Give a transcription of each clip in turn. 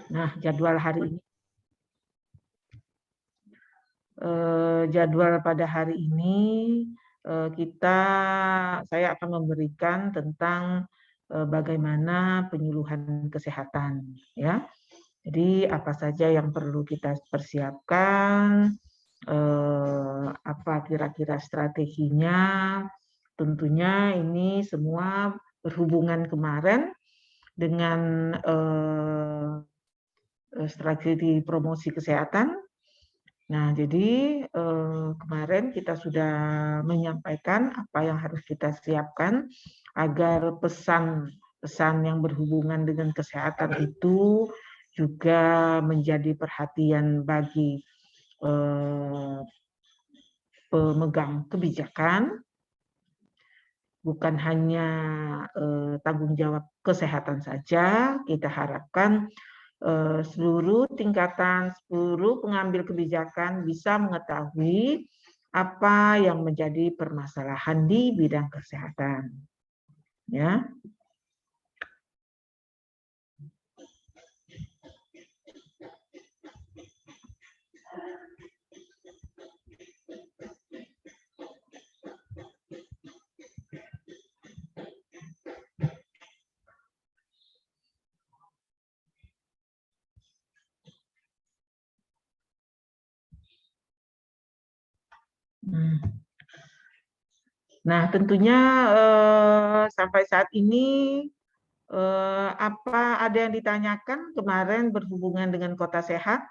Nah, jadwal hari ini. Jadwal pada hari ini saya akan memberikan tentang bagaimana penyuluhan kesehatan, ya. Jadi apa saja yang perlu kita persiapkan, apa kira-kira strateginya. Tentunya ini semua berhubungan kemarin dengan strategi promosi kesehatan. Nah, jadi kemarin kita sudah menyampaikan apa yang harus kita siapkan agar pesan-pesan yang berhubungan dengan kesehatan itu juga menjadi perhatian bagi pemegang kebijakan, bukan hanya tanggung jawab kesehatan saja. Kita harapkan seluruh tingkatan, seluruh pengambil kebijakan bisa mengetahui apa yang menjadi permasalahan di bidang kesehatan. Ya. Nah, tentunya sampai saat ini apa ada yang ditanyakan kemarin berhubungan dengan Kota Sehat?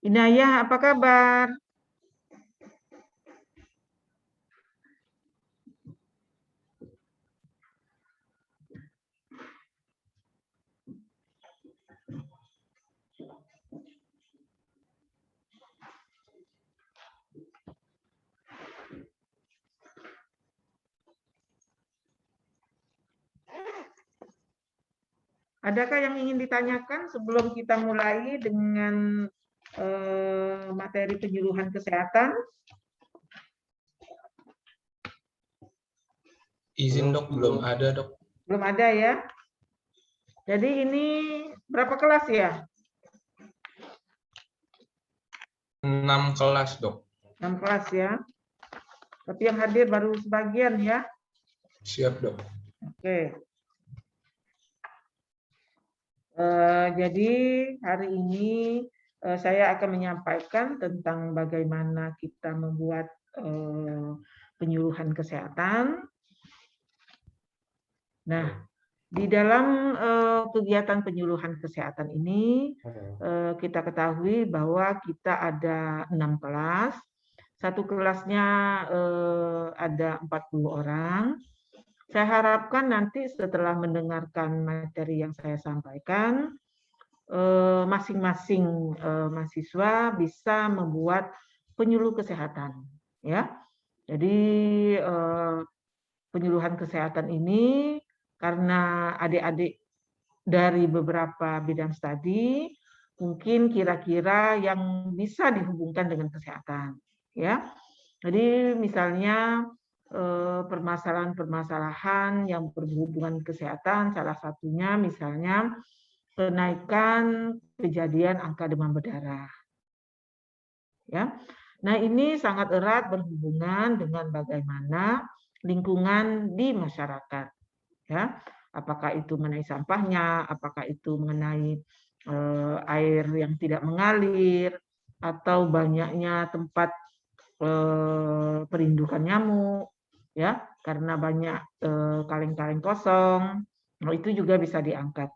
Inayah, apa kabar? Adakah yang ingin ditanyakan sebelum kita mulai dengan materi penyuluhan kesehatan? Izin dok, belum ada dok. Belum ada ya. Jadi ini berapa kelas ya? 6 kelas dok. 6 kelas ya. Tapi yang hadir baru sebagian ya. Siap dok. Oke. Jadi hari ini saya akan menyampaikan tentang bagaimana kita membuat penyuluhan kesehatan. Nah, di dalam kegiatan penyuluhan kesehatan ini kita ketahui bahwa kita ada 6 kelas. Satu kelasnya ada 40 orang. Saya harapkan nanti setelah mendengarkan materi yang saya sampaikan, masing-masing mahasiswa bisa membuat penyuluh kesehatan. Ya, jadi penyuluhan kesehatan ini karena adik-adik dari beberapa bidang studi mungkin kira-kira yang bisa dihubungkan dengan kesehatan. Ya, jadi misalnya permasalahan-permasalahan yang berhubungan kesehatan, salah satunya misalnya kenaikan kejadian angka demam berdarah. Ya. Nah, ini sangat erat berhubungan dengan bagaimana lingkungan di masyarakat. Ya. Apakah itu mengenai sampahnya, apakah itu mengenai air yang tidak mengalir, atau banyaknya tempat perindukan nyamuk, ya, karena banyak kaleng-kaleng kosong, itu juga bisa diangkat,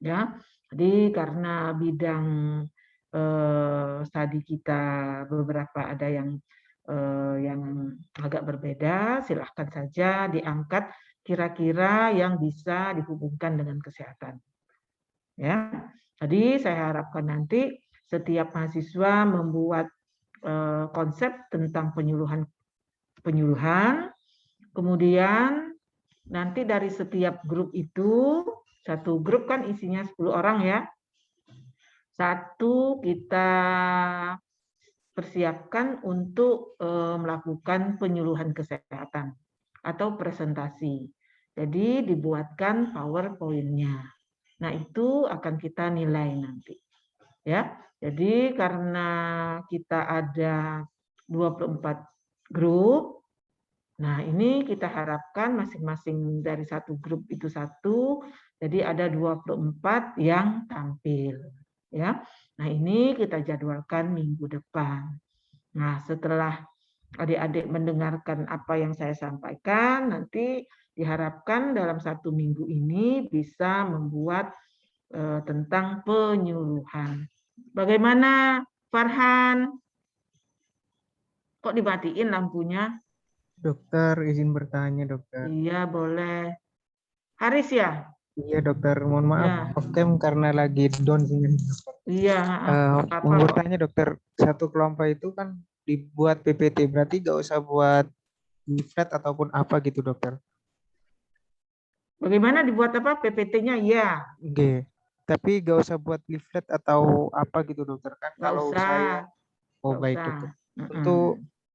ya. Jadi karena bidang studi kita beberapa ada yang agak berbeda, silahkan saja diangkat kira-kira yang bisa dihubungkan dengan kesehatan, ya. Jadi saya harapkan nanti setiap mahasiswa membuat konsep tentang penyuluhan, kemudian nanti dari setiap grup itu, satu grup kan isinya 10 orang ya, satu kita persiapkan untuk melakukan penyuluhan kesehatan atau presentasi. Jadi dibuatkan PowerPoint-nya. Nah, itu akan kita nilai nanti. Ya. Jadi karena kita ada 24 grup, nah ini kita harapkan masing-masing dari satu grup itu satu, jadi ada 24 yang tampil. Ya. Nah, ini kita jadwalkan minggu depan. Nah, setelah adik-adik mendengarkan apa yang saya sampaikan, nanti diharapkan dalam 1 minggu ini bisa membuat tentang penyuluhan. Bagaimana, Farhan? Kok dimatiin lampunya? Dokter, izin bertanya, dokter. Iya, boleh. Haris ya? Iya, dokter. Mohon maaf, Ya. off cam karena lagi down sinyal, dokter. Iya, apa Mau kok. bertanya, dokter. Satu kelompok itu kan dibuat PPT, berarti nggak usah buat leaflet ataupun apa gitu, dokter? Bagaimana dibuat apa PPT-nya? Iya, Oke. Tapi nggak usah buat leaflet atau apa gitu, dokter. Kan nggak kalau usah. saya, oh Nggak baik, usah. dokter. Untuk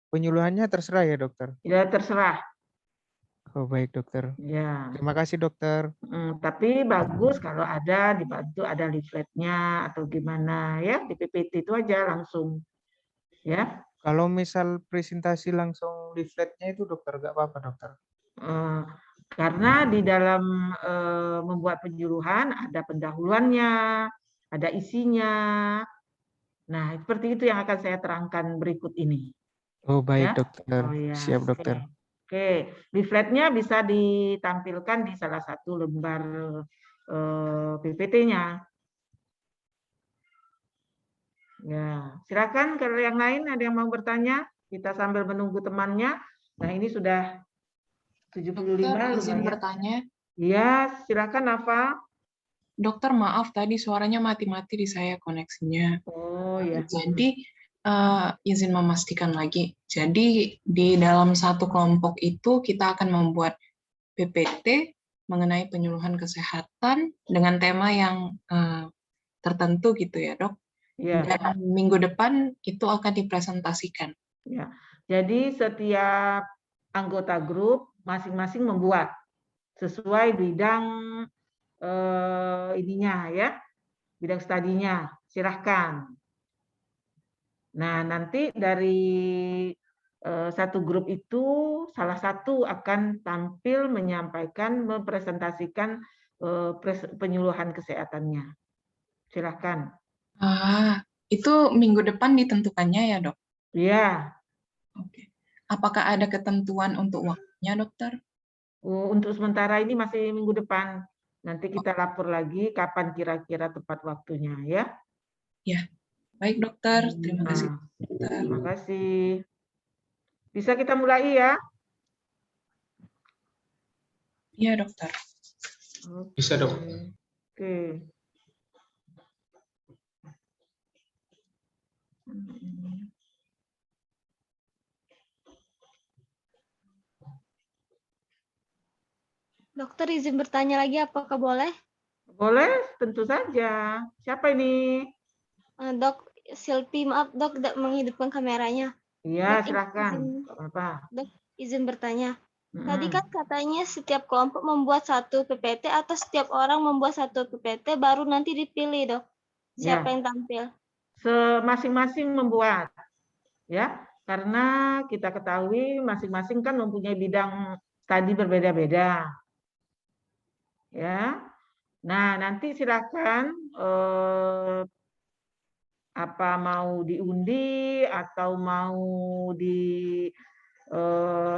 penyuluhannya terserah ya, dokter. Ya, terserah. Oh baik, dokter. Ya. Terima kasih, dokter. Tapi bagus kalau ada dibantu ada leafletnya atau gimana ya, di PPT itu aja langsung ya. Kalau misal presentasi langsung leafletnya itu, dokter, nggak apa-apa, dokter. Karena di dalam membuat penyuluhan ada pendahuluannya, ada isinya. Nah, seperti itu yang akan saya terangkan berikut ini. Oh baik, Ya. dokter. Oh ya. Siap, dokter. Oke, leafletnya bisa ditampilkan di salah satu lembar PPT-nya. Ya, silakan kalau yang lain ada yang mau bertanya, kita sambil menunggu temannya. Nah, ini sudah 75 Dokter, izin lumayan. bertanya. Iya, silakan Nafa. Dokter, maaf tadi suaranya mati-mati di saya koneksinya. Oh ya. Jadi, izin memastikan lagi. Jadi, di dalam satu kelompok itu kita akan membuat PPT mengenai penyuluhan kesehatan dengan tema yang tertentu gitu ya, Dok. Ya. Dan minggu depan itu akan dipresentasikan. Ya. Jadi setiap anggota grup masing-masing membuat sesuai bidang ininya ya, bidang studinya. Silahkan. Nah, nanti dari satu grup itu salah satu akan tampil menyampaikan, mempresentasikan penyuluhan kesehatannya. Silahkan. Itu minggu depan ditentukannya ya, Dok? Iya. Oke. Apakah ada ketentuan untuk waktunya, dokter? Untuk sementara ini masih minggu depan. Nanti kita lapor lagi kapan kira-kira tepat waktunya ya. Ya, baik dokter. Terima kasih. Terima kasih. Bisa kita mulai ya? Iya, dokter. Bisa, Dok. Oke. Dokter izin bertanya lagi, apakah boleh? Boleh, tentu saja. Siapa ini? Dok, Silpi, maaf dok, tidak menghidupkan kameranya. Iya, Dok, silakan. Apa? Dok, izin bertanya. Tadi kan katanya setiap kelompok membuat satu PPT atau setiap orang membuat satu PPT baru nanti dipilih, Dok. Siapa yang tampil? Masing-masing membuat. Ya, karena kita ketahui masing-masing kan mempunyai bidang studi berbeda-beda. Ya. Nah, nanti silakan apa mau diundi atau mau di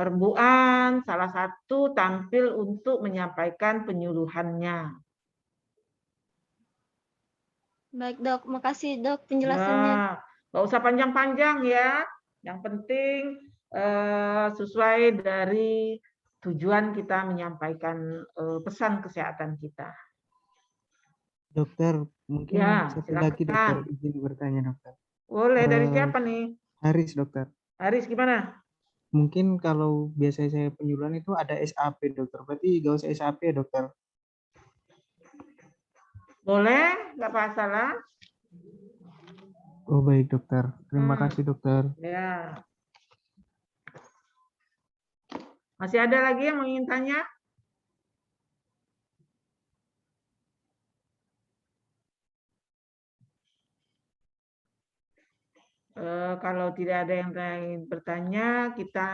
rembuan, salah satu tampil untuk menyampaikan penyuluhannya. Baik dok, makasih dok penjelasannya. Ya, nggak usah panjang-panjang ya. Yang penting sesuai dari tujuan kita menyampaikan pesan kesehatan kita. Dokter, mungkin Ya, satu lagi dokter, silakan. izin bertanya dokter. Boleh, dari siapa nih? Haris dokter. Haris gimana? Mungkin kalau biasanya saya penyuluhan itu ada SAP dokter, berarti nggak usah SAP ya dokter? Boleh, nggak masalah. Oh baik dokter, terima kasih dokter. Ya. Masih ada lagi yang ingin tanya? Kalau tidak ada yang lain bertanya, kita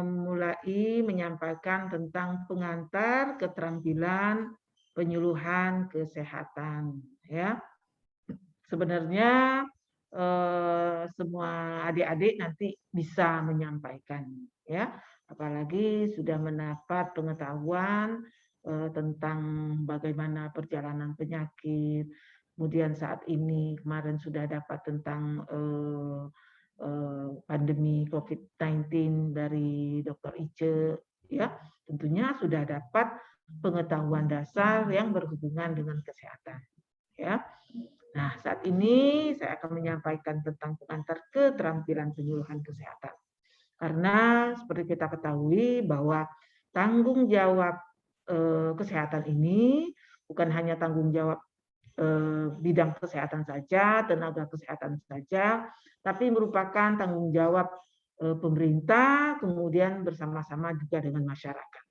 mulai menyampaikan tentang pengantar keterampilan penyuluhan kesehatan. Ya, sebenarnya semua adik-adik nanti bisa menyampaikan, ya, apalagi sudah mendapat pengetahuan tentang bagaimana perjalanan penyakit. Kemudian saat ini kemarin sudah dapat tentang pandemi COVID-19 dari Dr. Ice, ya, tentunya sudah dapat pengetahuan dasar yang berhubungan dengan kesehatan, ya. Nah, saat ini saya akan menyampaikan tentang pengantar keterampilan penyuluhan kesehatan. Karena seperti kita ketahui bahwa tanggung jawab kesehatan ini bukan hanya tanggung jawab bidang kesehatan saja, tenaga kesehatan saja, tapi merupakan tanggung jawab pemerintah, kemudian bersama-sama juga dengan masyarakat.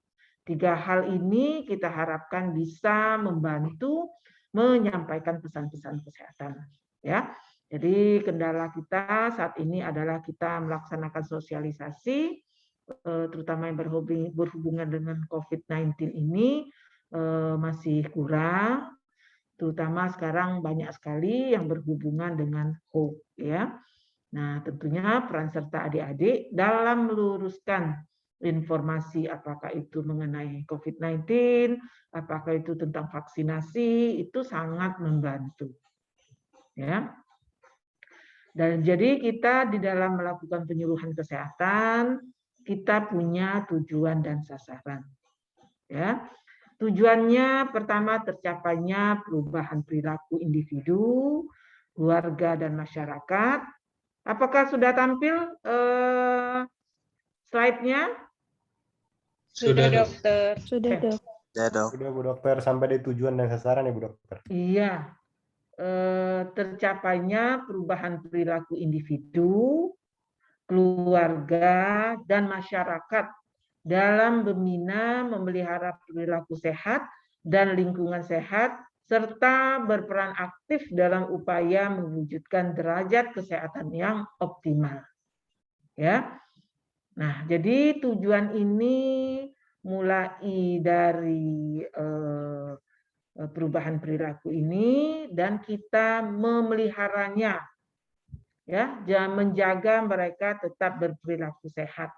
3 hal ini kita harapkan bisa membantu menyampaikan pesan-pesan kesehatan. Ya, jadi kendala kita saat ini adalah kita melaksanakan sosialisasi, terutama yang berhubungan dengan COVID-19 ini masih kurang. Terutama sekarang banyak sekali yang berhubungan dengan hoax, ya. Nah, tentunya peran serta adik-adik dalam meluruskan informasi apakah itu mengenai COVID-19, apakah itu tentang vaksinasi, itu sangat membantu. Ya. Dan jadi kita di dalam melakukan penyuluhan kesehatan, kita punya tujuan dan sasaran. Ya. Tujuannya pertama tercapainya perubahan perilaku individu, keluarga dan masyarakat. Apakah sudah tampil slide-nya? Sudah, Dok. Dokter. Sudah, Dok. Ya, Dok. Sudah, Bu Dokter, sampai di tujuan dan sasaran ya, Bu Dokter. Iya, tercapainya perubahan perilaku individu, keluarga, dan masyarakat dalam membina, memelihara perilaku sehat dan lingkungan sehat, serta berperan aktif dalam upaya mewujudkan derajat kesehatan yang optimal. Ya. Nah, jadi tujuan ini mulai dari perubahan perilaku ini dan kita memeliharanya, ya, menjaga mereka tetap berperilaku sehat,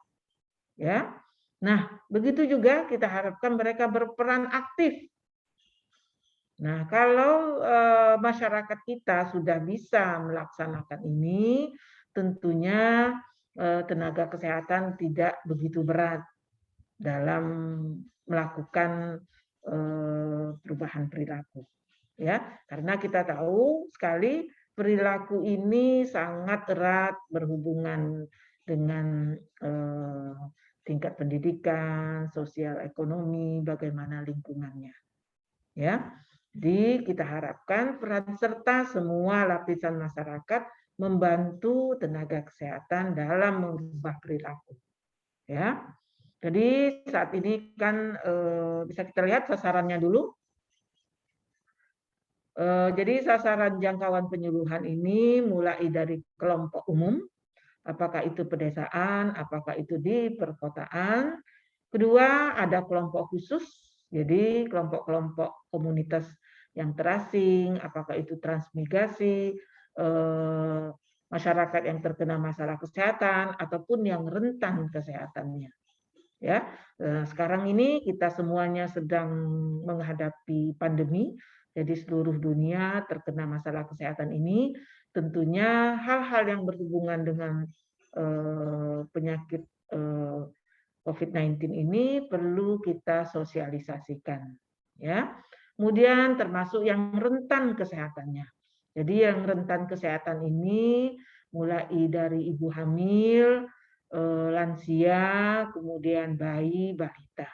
ya. Nah, begitu juga kita harapkan mereka berperan aktif. Nah, kalau masyarakat kita sudah bisa melaksanakan ini, tentunya tenaga kesehatan tidak begitu berat dalam melakukan perubahan perilaku, ya, karena kita tahu sekali perilaku ini sangat erat berhubungan dengan tingkat pendidikan, sosial ekonomi, bagaimana lingkungannya, ya. Jadi kita harapkan peran serta semua lapisan masyarakat membantu tenaga kesehatan dalam mengubah perilaku, ya. Jadi saat ini kan bisa kita lihat sasarannya dulu. Jadi sasaran jangkauan penyuluhan ini mulai dari kelompok umum, apakah itu pedesaan, apakah itu di perkotaan. Kedua, ada kelompok khusus, jadi kelompok-kelompok komunitas yang terasing, apakah itu transmigrasi, masyarakat yang terkena masalah kesehatan, ataupun yang rentan kesehatannya. Ya, sekarang ini kita semuanya sedang menghadapi pandemi, jadi seluruh dunia terkena masalah kesehatan ini. Tentunya hal-hal yang berhubungan dengan penyakit COVID-19 ini perlu kita sosialisasikan, ya. Kemudian termasuk yang rentan kesehatannya. Jadi yang rentan kesehatan ini mulai dari ibu hamil, lansia, kemudian bayi, balita.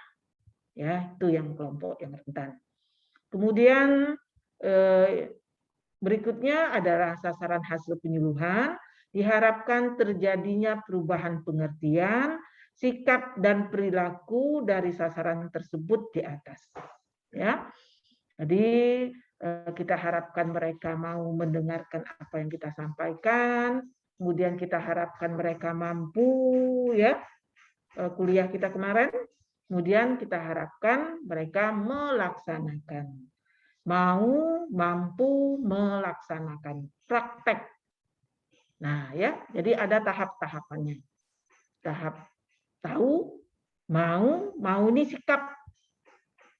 Ya, itu yang kelompok yang rentan. Kemudian berikutnya adalah sasaran hasil penyuluhan. Diharapkan terjadinya perubahan pengertian sikap dan perilaku dari sasaran tersebut di atas. Ya, jadi kita harapkan mereka mau mendengarkan apa yang kita sampaikan, kemudian kita harapkan mereka mampu, ya, kuliah kita kemarin, kemudian kita harapkan mereka melaksanakan, mau, mampu melaksanakan, praktek. Nah, ya, jadi ada tahap-tahapannya. Tahap tahu, mau ini sikap,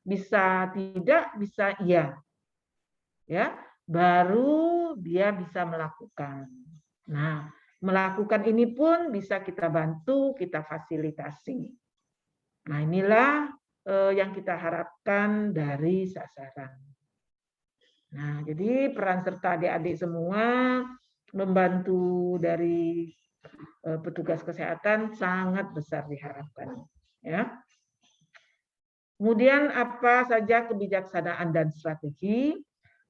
bisa tidak, bisa iya, ya, baru dia bisa melakukan. Nah, melakukan ini pun bisa kita bantu, kita fasilitasi. Nah, inilah yang kita harapkan dari sasaran. Nah, jadi peran serta adik-adik semua membantu dari petugas kesehatan sangat besar diharapkan. Ya. Kemudian apa saja kebijaksanaan dan strategi?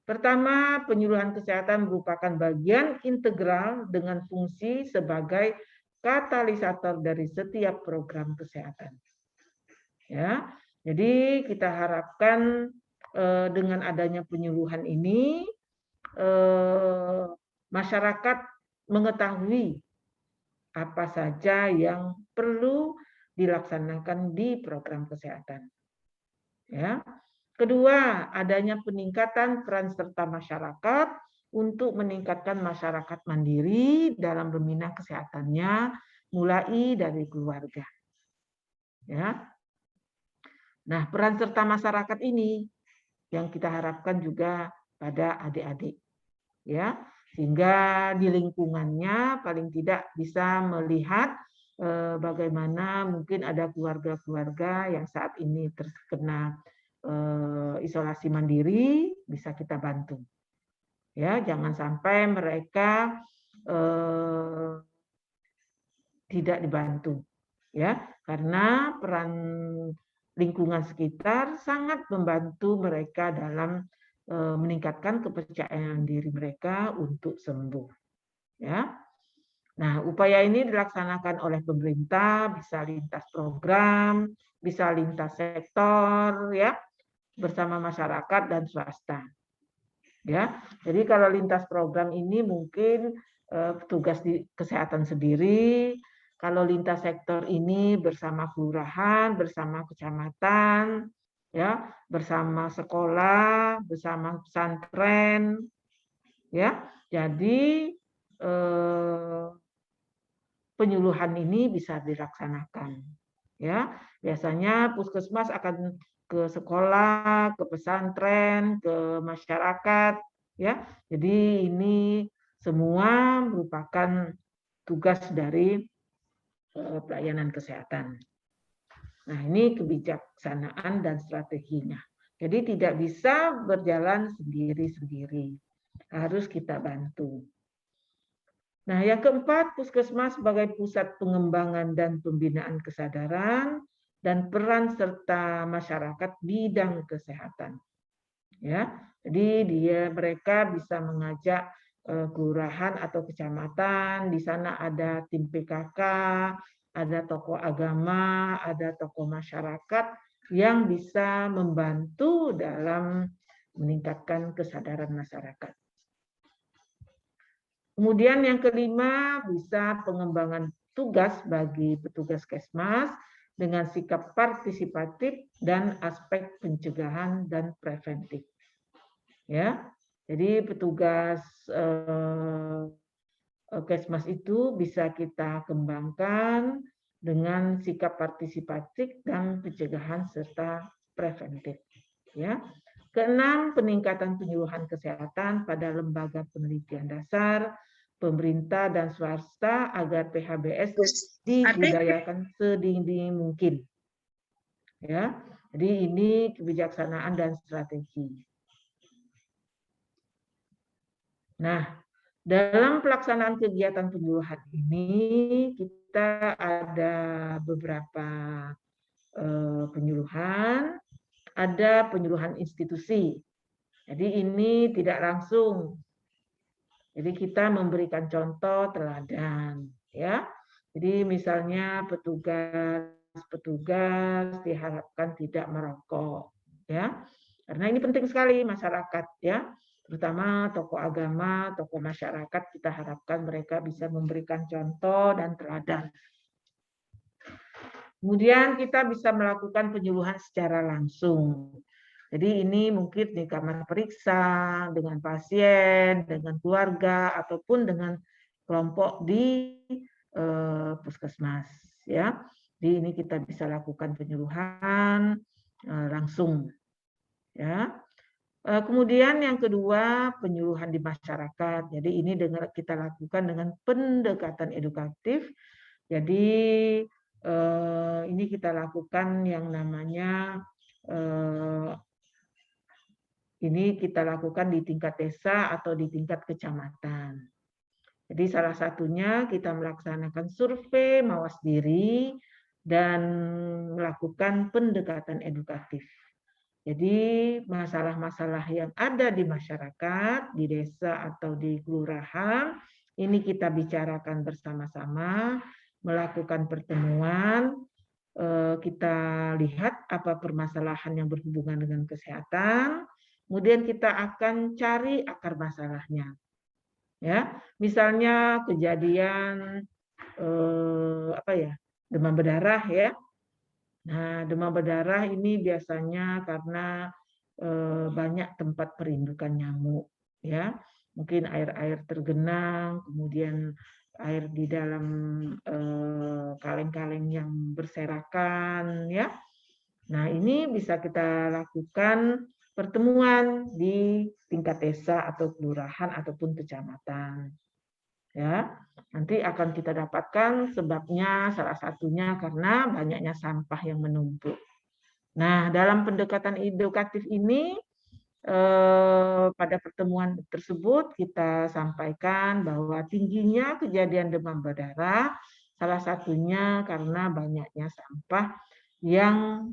Pertama, penyuluhan kesehatan merupakan bagian integral dengan fungsi sebagai katalisator dari setiap program kesehatan. Ya, jadi kita harapkan dengan adanya penyuluhan ini masyarakat mengetahui apa saja yang perlu dilaksanakan di program kesehatan. Ya. Kedua, adanya peningkatan peran serta masyarakat untuk meningkatkan masyarakat mandiri dalam membina kesehatannya mulai dari keluarga. Ya. Nah, peran serta masyarakat ini yang kita harapkan juga pada adik-adik. Ya, sehingga di lingkungannya paling tidak bisa melihat bagaimana mungkin ada keluarga-keluarga yang saat ini terkena isolasi mandiri, bisa kita bantu. Ya, jangan sampai mereka tidak dibantu, ya, karena peran lingkungan sekitar sangat membantu mereka dalam meningkatkan kepercayaan diri mereka untuk sembuh. Ya. Nah, upaya ini dilaksanakan oleh pemerintah, bisa lintas program, bisa lintas sektor, ya, bersama masyarakat dan swasta. Ya, jadi kalau lintas program ini mungkin petugas di kesehatan sendiri, kalau lintas sektor ini bersama kelurahan, bersama kecamatan, ya, bersama sekolah, bersama pesantren, ya. Jadi penyuluhan ini bisa dilaksanakan, ya. Biasanya puskesmas akan ke sekolah, ke pesantren, ke masyarakat, ya. Jadi ini semua merupakan tugas dari pelayanan kesehatan. Nah, ini kebijaksanaan dan strateginya. Jadi tidak bisa berjalan sendiri-sendiri. Harus kita bantu. Nah, yang keempat, puskesmas sebagai pusat pengembangan dan pembinaan kesadaran dan peran serta masyarakat bidang kesehatan. Ya, jadi mereka bisa mengajak kelurahan atau kecamatan, di sana ada tim PKK, ada tokoh agama, ada tokoh masyarakat yang bisa membantu dalam meningkatkan kesadaran masyarakat. Kemudian yang kelima, bisa pengembangan tugas bagi petugas Kesmas dengan sikap partisipatif dan aspek pencegahan dan preventif. Ya, jadi petugas Kesmas itu bisa kita kembangkan dengan sikap partisipatif dan pencegahan serta preventif. Ya. Keenam, peningkatan penyuluhan kesehatan pada lembaga penelitian dasar, pemerintah dan swasta agar PHBS dibudayakan sedini mungkin. Ya, jadi ini kebijaksanaan dan strategi. Nah, dalam pelaksanaan kegiatan penyuluhan ini kita ada beberapa penyuluhan. Ada penyuluhan institusi. Jadi ini tidak langsung. Jadi kita memberikan contoh teladan, ya. Jadi misalnya petugas diharapkan tidak merokok, ya, karena ini penting sekali masyarakat, ya, terutama tokoh agama, tokoh masyarakat kita harapkan mereka bisa memberikan contoh dan teladan. Kemudian kita bisa melakukan penyuluhan secara langsung. Jadi ini mungkin di kamar periksa, dengan pasien, dengan keluarga, ataupun dengan kelompok di puskesmas. Ya, jadi ini kita bisa lakukan penyuluhan langsung. Ya. Kemudian yang kedua penyuluhan di masyarakat. Jadi ini kita lakukan dengan pendekatan edukatif. Jadi ini kita lakukan yang namanya ini kita lakukan di tingkat desa atau di tingkat kecamatan. Jadi salah satunya kita melaksanakan survei mawas diri dan melakukan pendekatan edukatif. Jadi masalah-masalah yang ada di masyarakat, di desa atau di kelurahan, ini kita bicarakan bersama-sama, melakukan pertemuan, kita lihat apa permasalahan yang berhubungan dengan kesehatan, kemudian kita akan cari akar masalahnya. Ya, misalnya kejadian demam berdarah, ya. Nah, demam berdarah ini biasanya karena banyak tempat perindukan nyamuk, ya. Mungkin air-air tergenang, kemudian air di dalam kaleng-kaleng yang berserakan, ya. Nah, ini bisa kita lakukan pertemuan di tingkat desa atau kelurahan ataupun kecamatan. Ya, nanti akan kita dapatkan sebabnya salah satunya karena banyaknya sampah yang menumpuk. Nah, dalam pendekatan edukatif ini pada pertemuan tersebut kita sampaikan bahwa tingginya kejadian demam berdarah salah satunya karena banyaknya sampah yang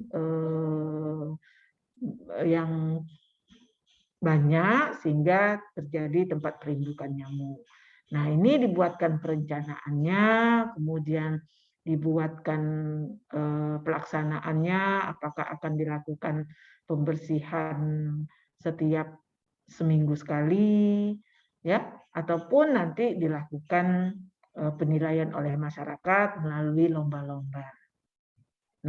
banyak sehingga terjadi tempat perindukan nyamuk. Nah, ini dibuatkan perencanaannya, kemudian dibuatkan pelaksanaannya, apakah akan dilakukan pembersihan setiap seminggu sekali, ya, ataupun nanti dilakukan penilaian oleh masyarakat melalui lomba-lomba.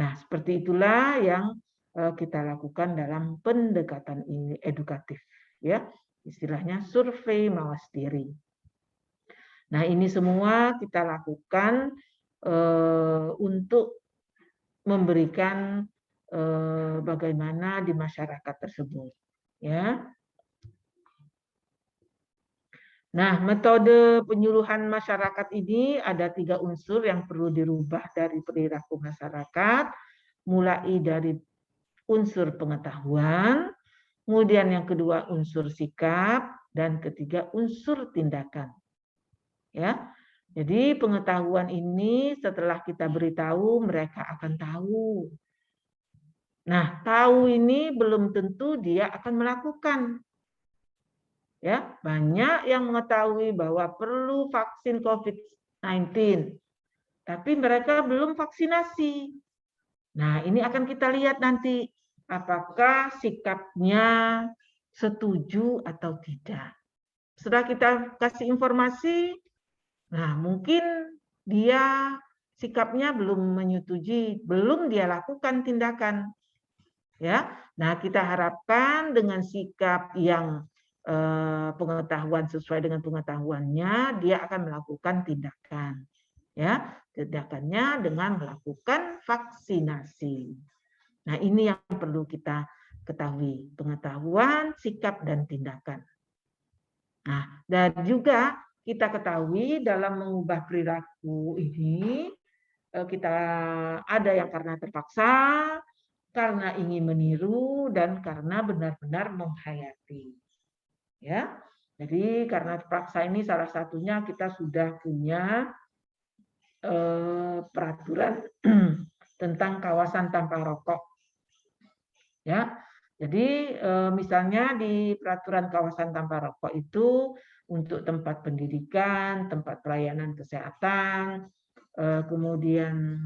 Nah, seperti itulah yang kita lakukan dalam pendekatan edukatif, ya, istilahnya survei mawas diri. Nah, ini semua kita lakukan untuk memberikan bagaimana di masyarakat tersebut, ya. Nah, metode penyuluhan masyarakat ini ada 3 unsur yang perlu dirubah dari perilaku masyarakat, mulai dari unsur pengetahuan, kemudian yang kedua unsur sikap, dan ketiga unsur tindakan. Ya, jadi pengetahuan ini setelah kita beritahu mereka akan tahu. Nah, tahu ini belum tentu dia akan melakukan. Ya, banyak yang mengetahui bahwa perlu vaksin COVID-19, tapi mereka belum vaksinasi. Nah, ini akan kita lihat nanti apakah sikapnya setuju atau tidak. Setelah kita kasih informasi, nah mungkin dia sikapnya belum menyetujui, belum dia lakukan tindakan. Ya, nah kita harapkan dengan sikap yang pengetahuan sesuai dengan pengetahuannya, dia akan melakukan tindakan. Ya, tindakannya dengan melakukan vaksinasi. Nah, ini yang perlu kita ketahui, pengetahuan, sikap, dan tindakan. Nah, dan juga kita ketahui dalam mengubah perilaku ini, kita ada yang karena terpaksa, karena ingin meniru, dan karena benar-benar menghayati. Ya, jadi karena terpaksa ini salah satunya kita sudah punya peraturan tentang kawasan tanpa rokok. Ya, jadi misalnya di peraturan kawasan tanpa rokok itu untuk tempat pendidikan, tempat pelayanan kesehatan, kemudian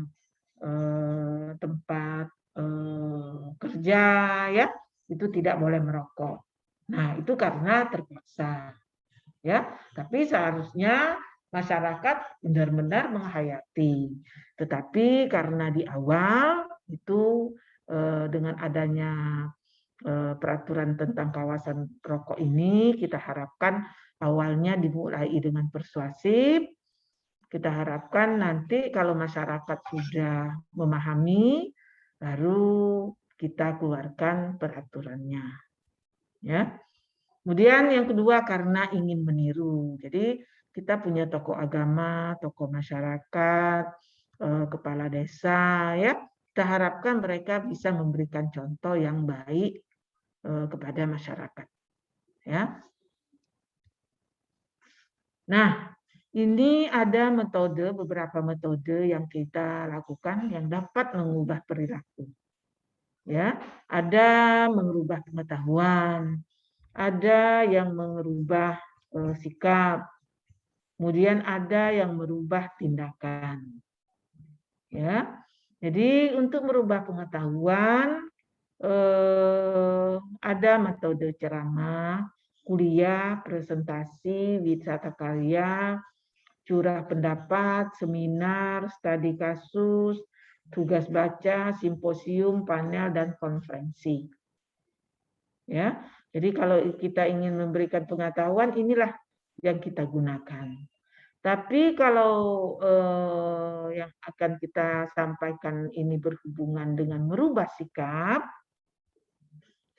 tempat kerja, ya, itu tidak boleh merokok. Nah, itu karena terpaksa, ya. Tapi seharusnya masyarakat benar-benar menghayati. Tetapi karena di awal itu dengan adanya peraturan tentang kawasan rokok ini, kita harapkan awalnya dimulai dengan persuasif. Kita harapkan nanti kalau masyarakat sudah memahami, baru kita keluarkan peraturannya. Ya. Kemudian yang kedua karena ingin meniru. Jadi kita punya tokoh agama, tokoh masyarakat, kepala desa, ya. Kita harapkan mereka bisa memberikan contoh yang baik kepada masyarakat. Ya. Nah, ini ada beberapa metode yang kita lakukan yang dapat mengubah perilaku. Ya, ada mengubah pengetahuan, ada yang merubah sikap, kemudian ada yang merubah tindakan. Ya, jadi untuk merubah pengetahuan ada metode ceramah, kuliah, presentasi, wisata karya, curah pendapat, seminar, studi kasus, tugas baca, simposium, panel, dan konferensi. Ya, jadi kalau kita ingin memberikan pengetahuan, inilah yang kita gunakan. Tapi kalau yang akan kita sampaikan ini berhubungan dengan merubah sikap,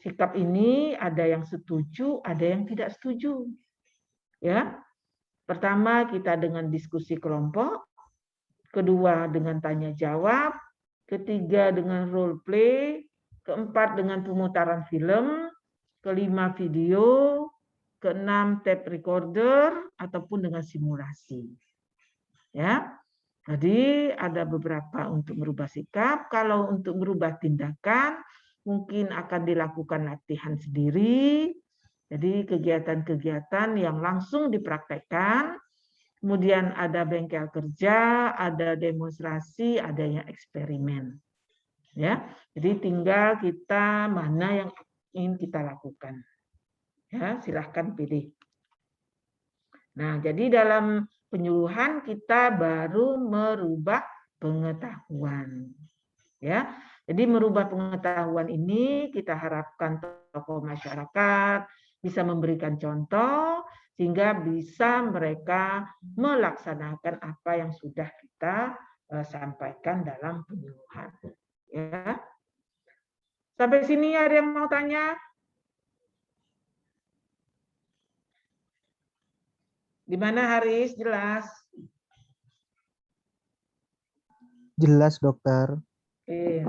sikap ini ada yang setuju, ada yang tidak setuju. Ya, pertama kita dengan diskusi kelompok, kedua dengan tanya jawab, ketiga dengan role play, keempat dengan pemutaran film, kelima video, keenam tape recorder ataupun dengan simulasi. Ya. Jadi ada beberapa untuk merubah sikap. Kalau untuk merubah tindakan mungkin akan dilakukan latihan sendiri. Jadi kegiatan-kegiatan yang langsung dipraktekkan. Kemudian ada bengkel kerja, ada demonstrasi, ada yang eksperimen. Ya, jadi tinggal kita mana yang ingin kita lakukan. Ya, silahkan pilih. Nah, jadi dalam penyuluhan kita baru merubah pengetahuan. Ya, jadi merubah pengetahuan ini kita harapkan tokoh masyarakat bisa memberikan contoh sehingga bisa mereka melaksanakan apa yang sudah kita sampaikan dalam penyuluhan. Ya. Sampai sini ada yang mau tanya? Di mana Haris? Jelas? Jelas, dokter. Oke.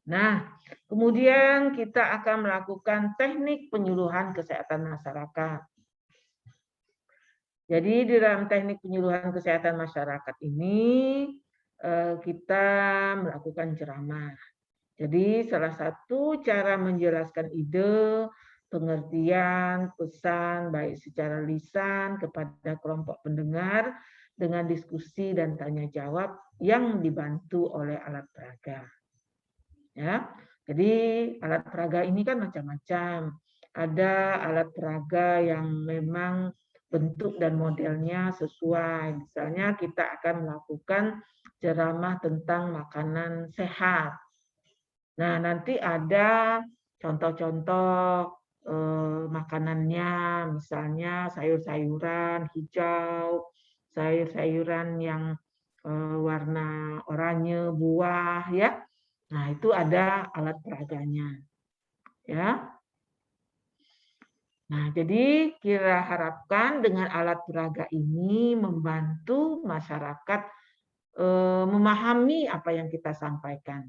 Nah, kemudian kita akan melakukan teknik penyuluhan kesehatan masyarakat. Jadi di dalam teknik penyuluhan kesehatan masyarakat ini kita melakukan ceramah. Jadi salah satu cara menjelaskan ide, pengertian, pesan baik secara lisan kepada kelompok pendengar dengan diskusi dan tanya jawab yang dibantu oleh alat peraga. Ya, jadi alat peraga ini kan macam-macam. Ada alat peraga yang memang bentuk dan modelnya sesuai. Misalnya kita akan melakukan ceramah tentang makanan sehat. Nah, nanti ada contoh-contoh makanannya, misalnya sayur-sayuran hijau, sayur-sayuran yang warna oranye, buah, ya. Nah, itu ada alat peraganya. Ya. Nah, jadi kita harapkan dengan alat peraga ini membantu masyarakat memahami apa yang kita sampaikan.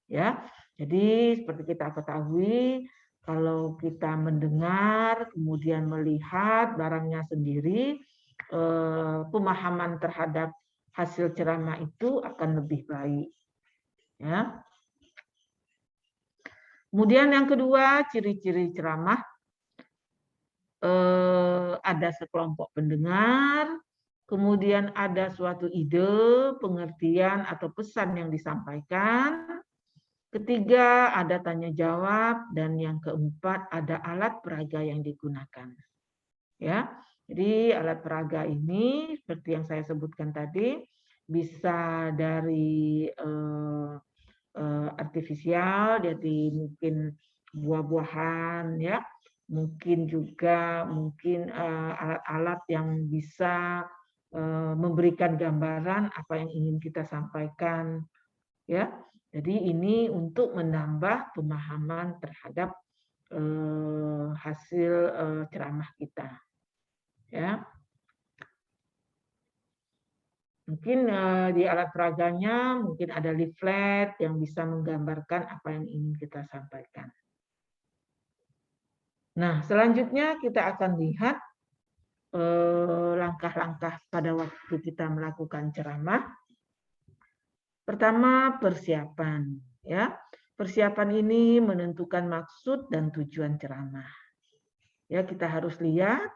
Ya. Jadi seperti kita ketahui, kalau kita mendengar kemudian melihat barangnya sendiri, pemahaman terhadap hasil ceramah itu akan lebih baik. Ya. Kemudian yang kedua, ciri-ciri ceramah. Ada sekelompok pendengar, kemudian ada suatu ide, pengertian atau pesan yang disampaikan. Ketiga, ada tanya jawab, dan yang keempat ada alat peraga yang digunakan. Ya, jadi alat peraga ini seperti yang saya sebutkan tadi bisa dari artifisial, jadi mungkin buah-buahan, ya, mungkin juga alat-alat yang bisa memberikan gambaran apa yang ingin kita sampaikan, ya. Jadi ini untuk menambah pemahaman terhadap hasil ceramah kita, ya. Mungkin di alat peraganya mungkin ada leaflet yang bisa menggambarkan apa yang ingin kita sampaikan. Nah, selanjutnya kita akan lihat langkah-langkah pada waktu kita melakukan ceramah. Pertama, persiapan, ya. Persiapan ini menentukan maksud dan tujuan ceramah. Ya, kita harus lihat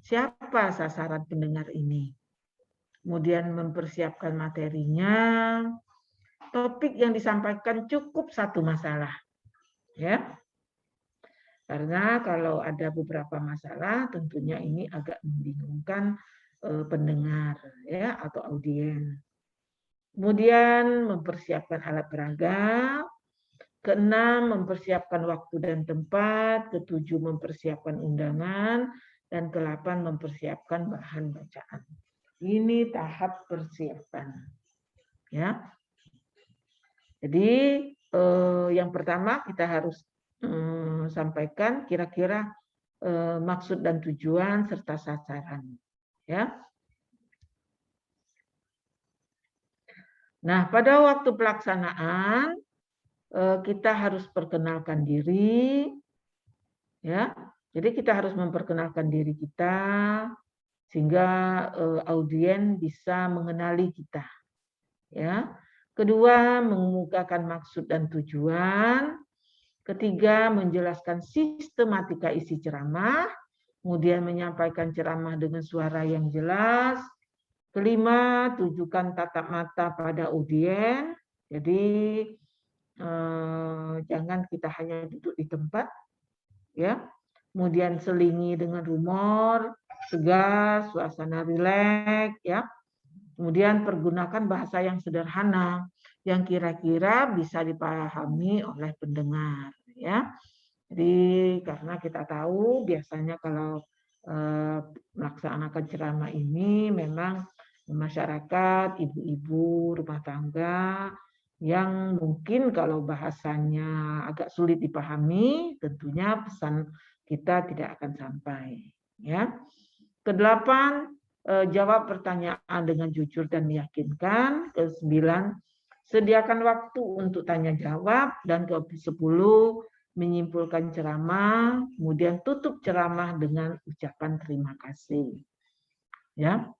siapa sasaran pendengar ini. Kemudian mempersiapkan materinya. Topik yang disampaikan cukup satu masalah, ya. Karena kalau ada beberapa masalah, tentunya ini agak membingungkan pendengar, ya, atau audiens. Kemudian mempersiapkan alat peraga. Keenam, mempersiapkan waktu dan tempat. Ketujuh, mempersiapkan undangan. Dan ke-8, mempersiapkan bahan bacaan. Ini tahap persiapan. Ya. Jadi yang pertama kita harus sampaikan kira-kira maksud dan tujuan serta sasaran. Ya. Nah, pada waktu pelaksanaan kita harus perkenalkan diri, ya. Jadi kita harus memperkenalkan diri kita sehingga audiens bisa mengenali kita, ya. Kedua, mengemukakan maksud dan tujuan. Ketiga, menjelaskan sistematika isi ceramah. Kemudian menyampaikan ceramah dengan suara yang jelas. Kelima, tujukan tatap mata pada audiens. Jadi jangan kita hanya duduk di tempat, ya. Kemudian selingi dengan humor, tegas, suasana rileks, ya. Kemudian pergunakan bahasa yang sederhana, yang kira-kira bisa dipahami oleh pendengar, ya. Jadi karena kita tahu biasanya kalau melaksanakan ceramah ini memang masyarakat, ibu-ibu rumah tangga yang mungkin kalau bahasanya agak sulit dipahami, tentunya pesan kita tidak akan sampai. Ya. Kedelapan, jawab pertanyaan dengan jujur dan meyakinkan. Ke-9, sediakan waktu untuk tanya jawab. Dan ke-10, menyimpulkan ceramah, kemudian tutup ceramah dengan ucapan terima kasih. Ya.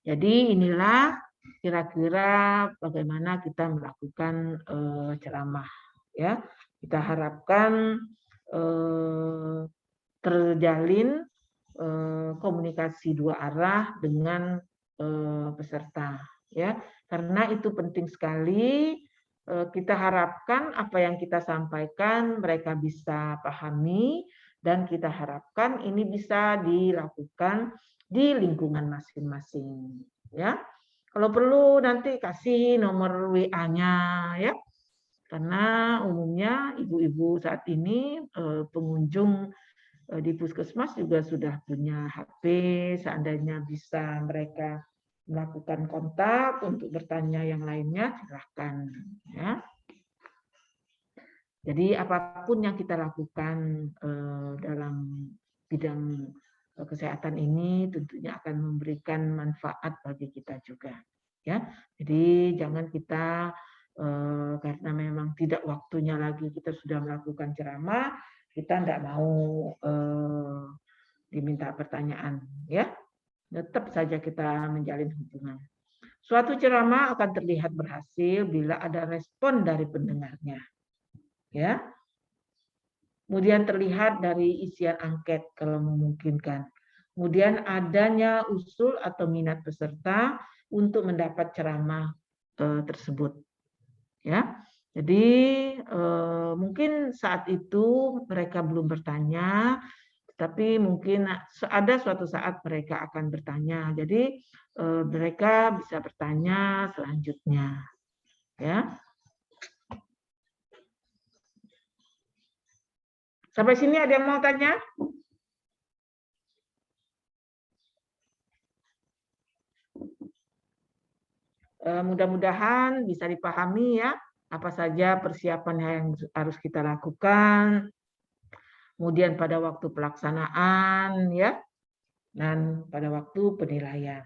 Jadi inilah kira-kira bagaimana kita melakukan ceramah, ya. Kita harapkan terjalin komunikasi dua arah dengan peserta, ya. Karena itu penting sekali. Kita harapkan apa yang kita sampaikan mereka bisa pahami, dan kita harapkan ini bisa dilakukan di lingkungan masing-masing, ya. Kalau perlu nanti kasih nomor WA-nya, ya. Karena umumnya ibu-ibu saat ini pengunjung di puskesmas juga sudah punya HP, seandainya bisa mereka melakukan kontak untuk bertanya yang lainnya, silahkan. Ya. Jadi apapun yang kita lakukan dalam bidang kesehatan ini tentunya akan memberikan manfaat bagi kita juga. Ya, jadi jangan kita karena memang tidak waktunya lagi kita sudah melakukan ceramah, kita tidak mau diminta pertanyaan, ya. Tetap saja kita menjalin hubungan. Suatu ceramah akan terlihat berhasil bila ada respon dari pendengarnya. Ya. Kemudian terlihat dari isian angket kalau memungkinkan. Kemudian adanya usul atau minat peserta untuk mendapat ceramah tersebut. Ya, jadi mungkin saat itu mereka belum bertanya, tapi mungkin ada suatu saat mereka akan bertanya. Jadi mereka bisa bertanya selanjutnya. Ya. Sampai sini ada yang mau tanya? Mudah-mudahan bisa dipahami ya, apa saja persiapan yang harus kita lakukan, kemudian pada waktu pelaksanaan ya, dan pada waktu penilaian.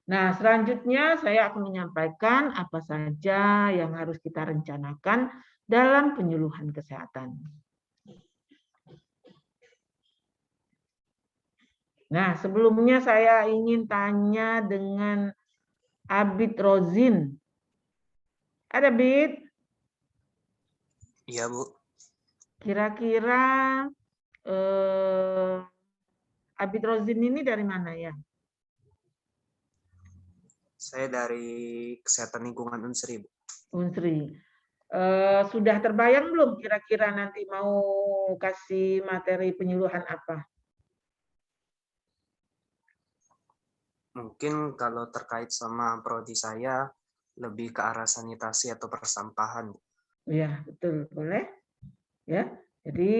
Nah, selanjutnya saya akan menyampaikan apa saja yang harus kita rencanakan dalam penyuluhan kesehatan. Nah, sebelumnya saya ingin tanya dengan Abid Rozin. Ada, Bid? Iya, Bu. Kira-kira Abid Rozin ini dari mana ya? Saya dari Kesehatan Lingkungan Unsri, Bu. Unsri. Sudah terbayang belum kira-kira nanti mau kasih materi penyuluhan apa? Mungkin kalau terkait sama prodi saya, lebih ke arah sanitasi atau persampahan, Bu. Ya, betul. Boleh? Ya, jadi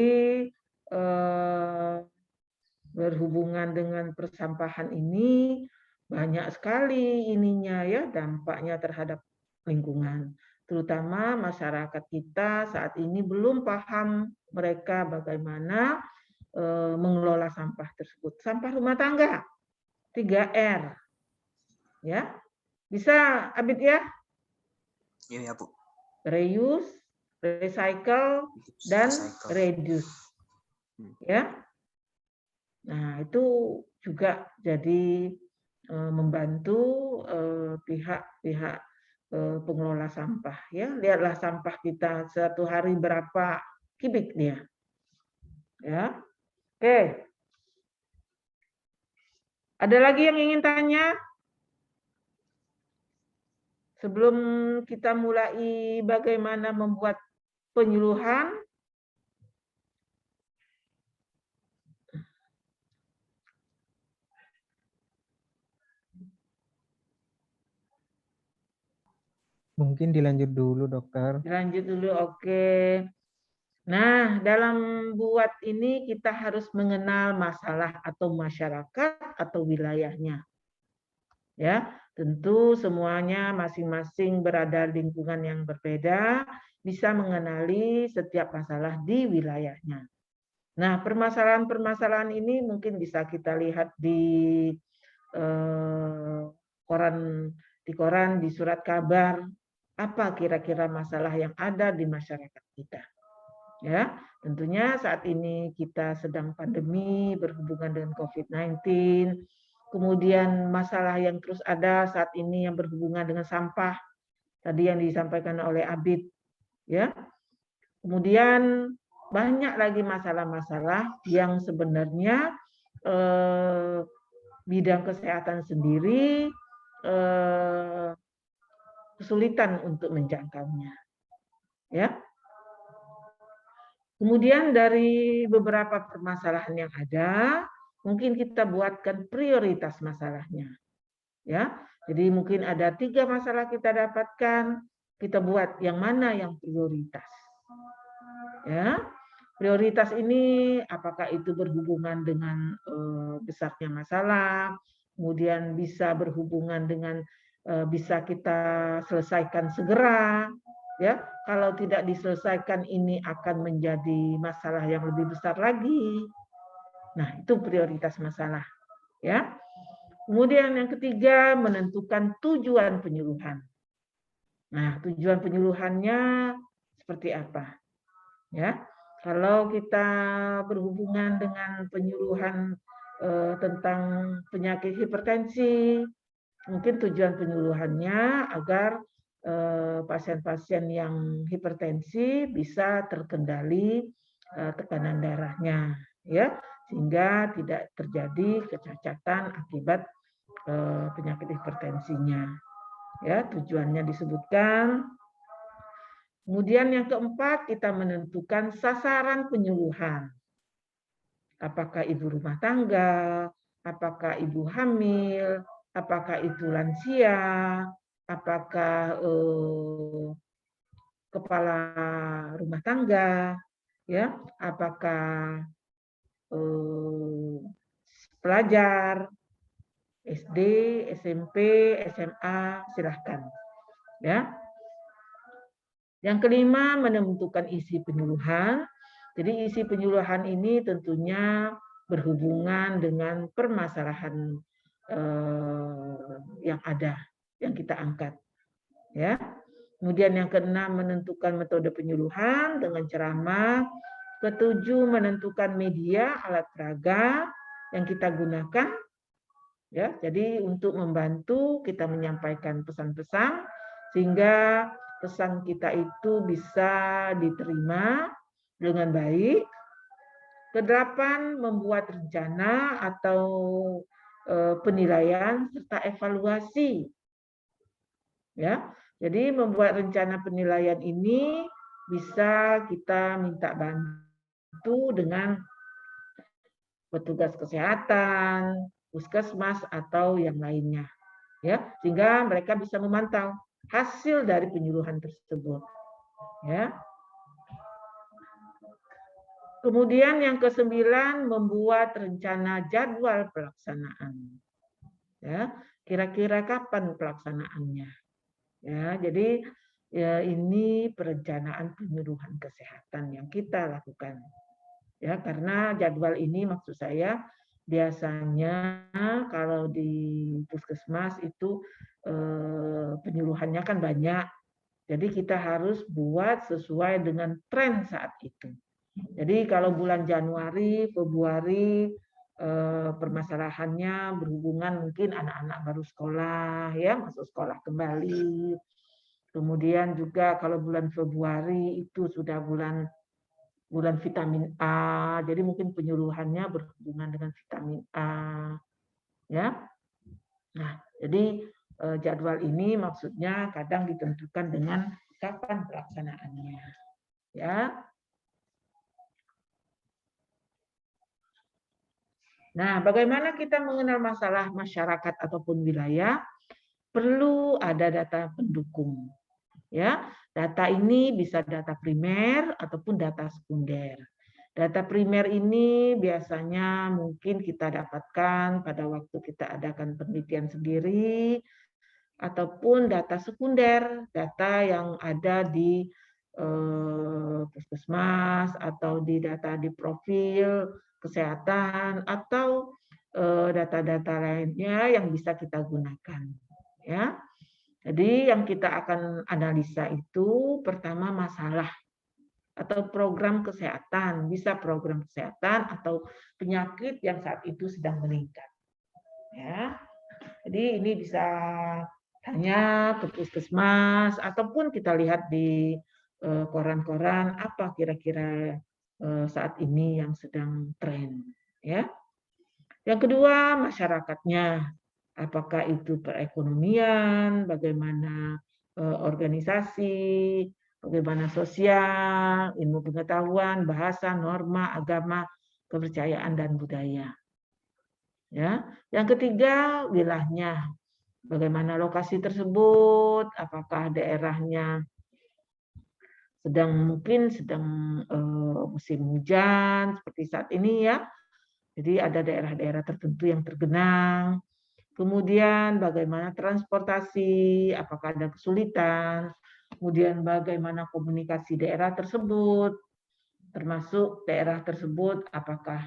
berhubungan dengan persampahan ini banyak sekali ininya ya dampaknya terhadap lingkungan. Terutama masyarakat kita saat ini belum paham mereka bagaimana mengelola sampah tersebut. Sampah rumah tangga, 3R. Ya. Bisa, Abid ya? Iya, Bu. Reuse, recycle, dan reduce. Ya. Nah, itu juga jadi membantu pihak-pihak pengelola sampah. Ya, lihatlah sampah kita satu hari berapa kubik dia. Ya, oke. Ada lagi yang ingin tanya? Sebelum kita mulai bagaimana membuat penyuluhan, Mungkin dilanjut dulu, Dokter. lanjut dulu, oke. Nah, dalam buat ini kita harus mengenal masalah atau masyarakat atau wilayahnya. Ya, tentu semuanya masing-masing berada di lingkungan yang berbeda, bisa mengenali setiap masalah di wilayahnya. Nah, permasalahan-permasalahan ini mungkin bisa kita lihat di koran, di surat kabar, apa kira-kira masalah yang ada di masyarakat kita. Ya, tentunya saat ini kita sedang pandemi berhubungan dengan COVID-19. Kemudian masalah yang terus ada saat ini yang berhubungan dengan sampah, tadi yang disampaikan oleh Abid, ya. Kemudian banyak lagi masalah-masalah yang sebenarnya bidang kesehatan sendiri kesulitan untuk menjangkaunya, ya. Kemudian dari beberapa permasalahan yang ada, mungkin kita buatkan prioritas masalahnya. Ya, jadi mungkin ada 3 masalah kita dapatkan, kita buat yang mana yang prioritas. Ya, prioritas ini apakah itu berhubungan dengan besarnya masalah, kemudian bisa berhubungan dengan bisa kita selesaikan segera. Ya, kalau tidak diselesaikan ini akan menjadi masalah yang lebih besar lagi. Nah, itu prioritas masalah. Ya. Kemudian yang ketiga, menentukan tujuan penyuluhan. Nah, tujuan penyuluhannya seperti apa? Ya, kalau kita berhubungan dengan penyuluhan tentang penyakit hipertensi, mungkin tujuan penyuluhannya agar pasien-pasien yang hipertensi bisa terkendali tekanan darahnya. Ya, sehingga tidak terjadi kecacatan akibat penyakit hipertensinya. Ya, tujuannya disebutkan. Kemudian yang keempat, kita menentukan sasaran penyuluhan. Apakah ibu rumah tangga, apakah ibu hamil, apakah itu lansia, apakah kepala rumah tangga, ya, apakah pelajar SD, SMP, SMA, silahkan. Ya. Yang kelima, menentukan isi penyuluhan. Jadi isi penyuluhan ini tentunya berhubungan dengan permasalahan yang ada, yang kita angkat. Ya. Kemudian yang keenam, menentukan metode penyuluhan dengan ceramah. Ketujuh, menentukan media, alat peraga yang kita gunakan. Ya, jadi untuk membantu kita menyampaikan pesan-pesan sehingga pesan kita itu bisa diterima dengan baik. Kedelapan, membuat rencana atau penilaian serta evaluasi. Ya, jadi membuat rencana penilaian ini bisa kita minta bantu dengan petugas kesehatan, puskesmas atau yang lainnya, ya, sehingga mereka bisa memantau hasil dari penyuluhan tersebut, ya. Kemudian yang ke-9, membuat rencana jadwal pelaksanaan, ya, kira-kira kapan pelaksanaannya, ya. Jadi ya, ini perencanaan penyuluhan kesehatan yang kita lakukan, ya, karena jadwal ini maksud saya biasanya kalau di puskesmas itu penyuluhannya kan banyak, jadi kita harus buat sesuai dengan tren saat itu. Jadi kalau bulan Januari, Februari permasalahannya berhubungan mungkin anak-anak baru sekolah, ya, masuk sekolah kembali. Kemudian juga kalau bulan Februari itu sudah bulan vitamin A, jadi mungkin penyuluhannya berhubungan dengan vitamin A, ya. Nah, jadi jadwal ini maksudnya kadang ditentukan dengan kapan pelaksanaannya, ya. Nah, bagaimana kita mengenal masalah masyarakat ataupun wilayah? Perlu ada data pendukung, ya. Data ini bisa data primer ataupun data sekunder. Data primer ini biasanya mungkin kita dapatkan pada waktu kita adakan penelitian sendiri, ataupun data sekunder, data yang ada di puskesmas atau di data di profil kesehatan atau data-data lainnya yang bisa kita gunakan, ya. Jadi yang kita akan analisa itu pertama masalah atau program kesehatan, bisa program kesehatan atau penyakit yang saat itu sedang meningkat. Ya. Jadi ini bisa tanya ke puskesmas ataupun kita lihat di koran-koran apa kira-kira saat ini yang sedang tren. Ya. Yang kedua, masyarakatnya. Apakah itu perekonomian, bagaimana organisasi, bagaimana sosial, ilmu pengetahuan, bahasa, norma, agama, kepercayaan, dan budaya. Ya. Yang ketiga, wilayahnya. Bagaimana lokasi tersebut, apakah daerahnya mungkin sedang musim hujan, seperti saat ini, ya. Jadi ada daerah-daerah tertentu yang tergenang. Kemudian bagaimana transportasi, apakah ada kesulitan, kemudian bagaimana komunikasi daerah tersebut, termasuk daerah tersebut apakah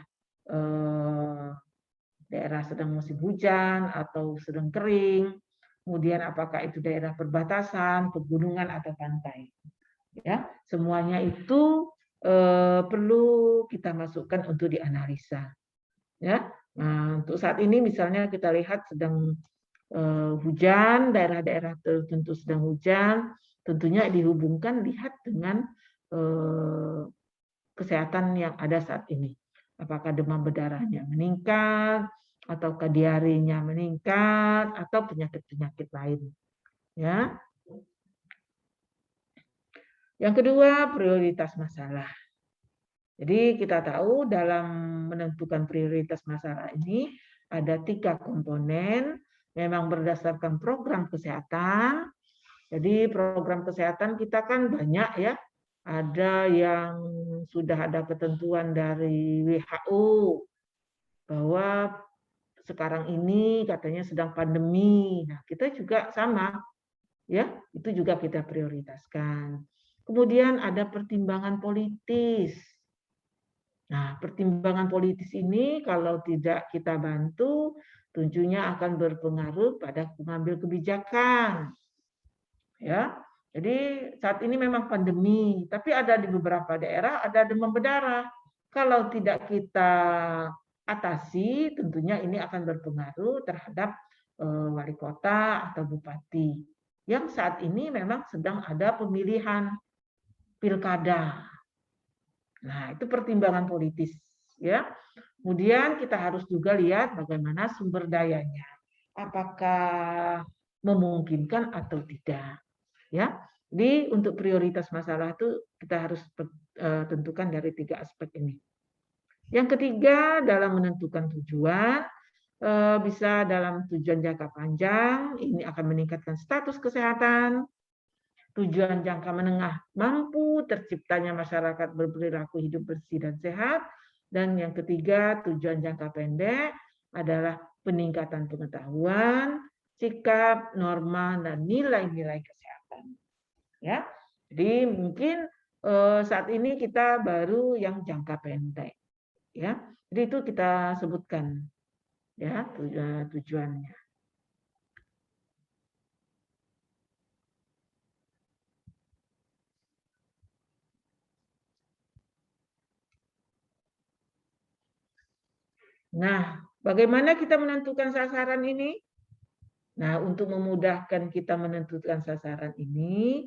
daerah sedang musim hujan atau sedang kering, kemudian apakah itu daerah perbatasan, pegunungan atau pantai. Ya, semuanya itu perlu kita masukkan untuk dianalisa. Ya. Nah, untuk saat ini misalnya kita lihat sedang hujan, daerah-daerah tertentu sedang hujan, tentunya dihubungkan lihat dengan kesehatan yang ada saat ini. Apakah demam berdarahnya meningkat, ataukah diarenya meningkat, atau penyakit-penyakit lain. Ya. Yang kedua, prioritas masalah. Jadi kita tahu dalam menentukan prioritas masalah ini ada 3 komponen, memang berdasarkan program kesehatan. Jadi program kesehatan kita kan banyak ya, ada yang sudah ada ketentuan dari WHO bahwa sekarang ini katanya sedang pandemi. Nah, kita juga sama, ya, itu juga kita prioritaskan. Kemudian ada pertimbangan politis. Nah, pertimbangan politis ini kalau tidak kita bantu, tentunya akan berpengaruh pada pengambil kebijakan. Ya, jadi saat ini memang pandemi, tapi ada di beberapa daerah ada demam berdarah. Kalau tidak kita atasi, tentunya ini akan berpengaruh terhadap wali kota atau bupati yang saat ini memang sedang ada pemilihan pilkada. Nah, itu pertimbangan politis, ya. Kemudian kita harus juga lihat bagaimana sumber dayanya. Apakah memungkinkan atau tidak, ya. Jadi untuk prioritas masalah itu kita harus tentukan dari 3 aspek ini. Yang ketiga, dalam menentukan tujuan, bisa dalam tujuan jangka panjang, ini akan meningkatkan status kesehatan. Tujuan jangka menengah, mampu terciptanya masyarakat berperilaku hidup bersih dan sehat. Dan yang ketiga, tujuan jangka pendek adalah peningkatan pengetahuan, sikap, norma, dan nilai-nilai kesehatan. Ya, jadi mungkin saat ini kita baru yang jangka pendek. Ya, jadi itu kita sebutkan ya tujuannya. Nah, bagaimana kita menentukan sasaran ini? Nah, untuk memudahkan kita menentukan sasaran ini,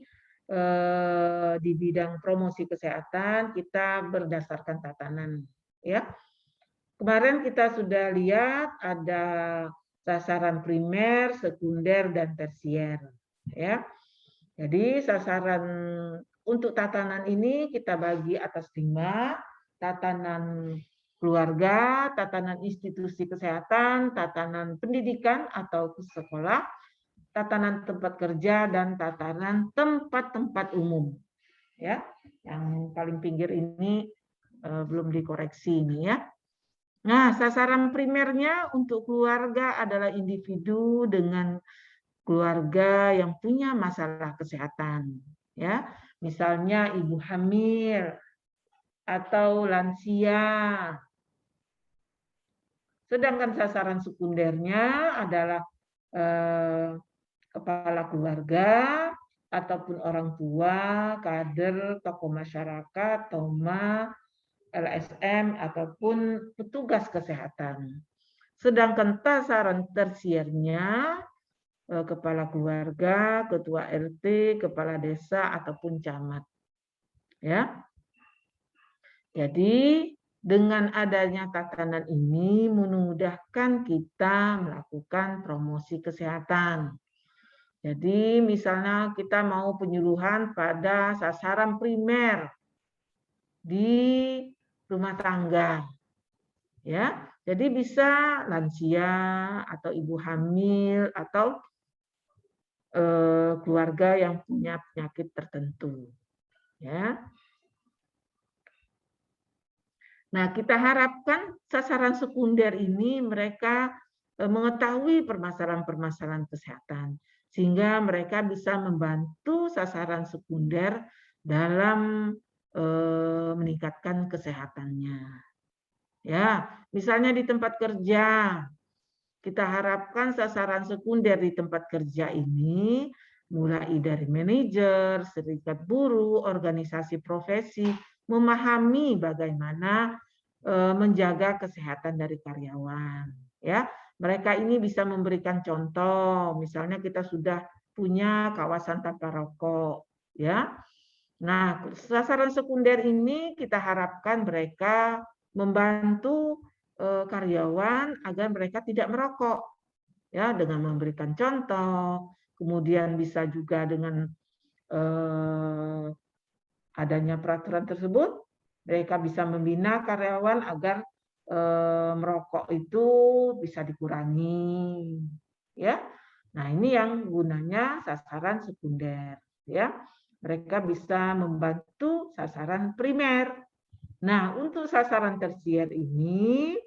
di bidang promosi kesehatan kita berdasarkan tatanan. Ya, kemarin kita sudah lihat ada sasaran primer, sekunder, dan tersier. Ya, jadi sasaran untuk tatanan ini kita bagi atas 5, tatanan keluarga, tatanan institusi kesehatan, tatanan pendidikan atau sekolah, tatanan tempat kerja, dan tatanan tempat-tempat umum. Ya, yang paling pinggir ini belum dikoreksi ini ya. Nah, sasaran primernya untuk keluarga adalah individu dengan keluarga yang punya masalah kesehatan. Ya, misalnya ibu hamil atau lansia. Sedangkan sasaran sekundernya adalah kepala keluarga ataupun orang tua, kader, tokoh masyarakat, TOMA, LSM, ataupun petugas kesehatan. Sedangkan sasaran tersiernya kepala keluarga, ketua RT, kepala desa, ataupun camat. Ya. Jadi dengan adanya tatanan ini memudahkan kita melakukan promosi kesehatan. Jadi misalnya kita mau penyuluhan pada sasaran primer di rumah tangga. Ya, jadi bisa lansia atau ibu hamil atau keluarga yang punya penyakit tertentu. Ya. Nah, kita harapkan sasaran sekunder ini mereka mengetahui permasalahan-permasalahan kesehatan, sehingga mereka bisa membantu sasaran sekunder dalam meningkatkan kesehatannya. Ya, misalnya di tempat kerja, kita harapkan sasaran sekunder di tempat kerja ini mulai dari manajer, serikat buruh, organisasi profesi, memahami bagaimana menjaga kesehatan dari karyawan. Ya, mereka ini bisa memberikan contoh. Misalnya kita sudah punya kawasan tanpa rokok. Ya, nah sasaran sekunder ini kita harapkan mereka membantu karyawan agar mereka tidak merokok, ya, dengan memberikan contoh, kemudian bisa juga dengan adanya peraturan tersebut, mereka bisa membina karyawan agar merokok itu bisa dikurangi, ya. Nah, ini yang gunanya sasaran sekunder, ya. Mereka bisa membantu sasaran primer. Nah, untuk sasaran tersier ini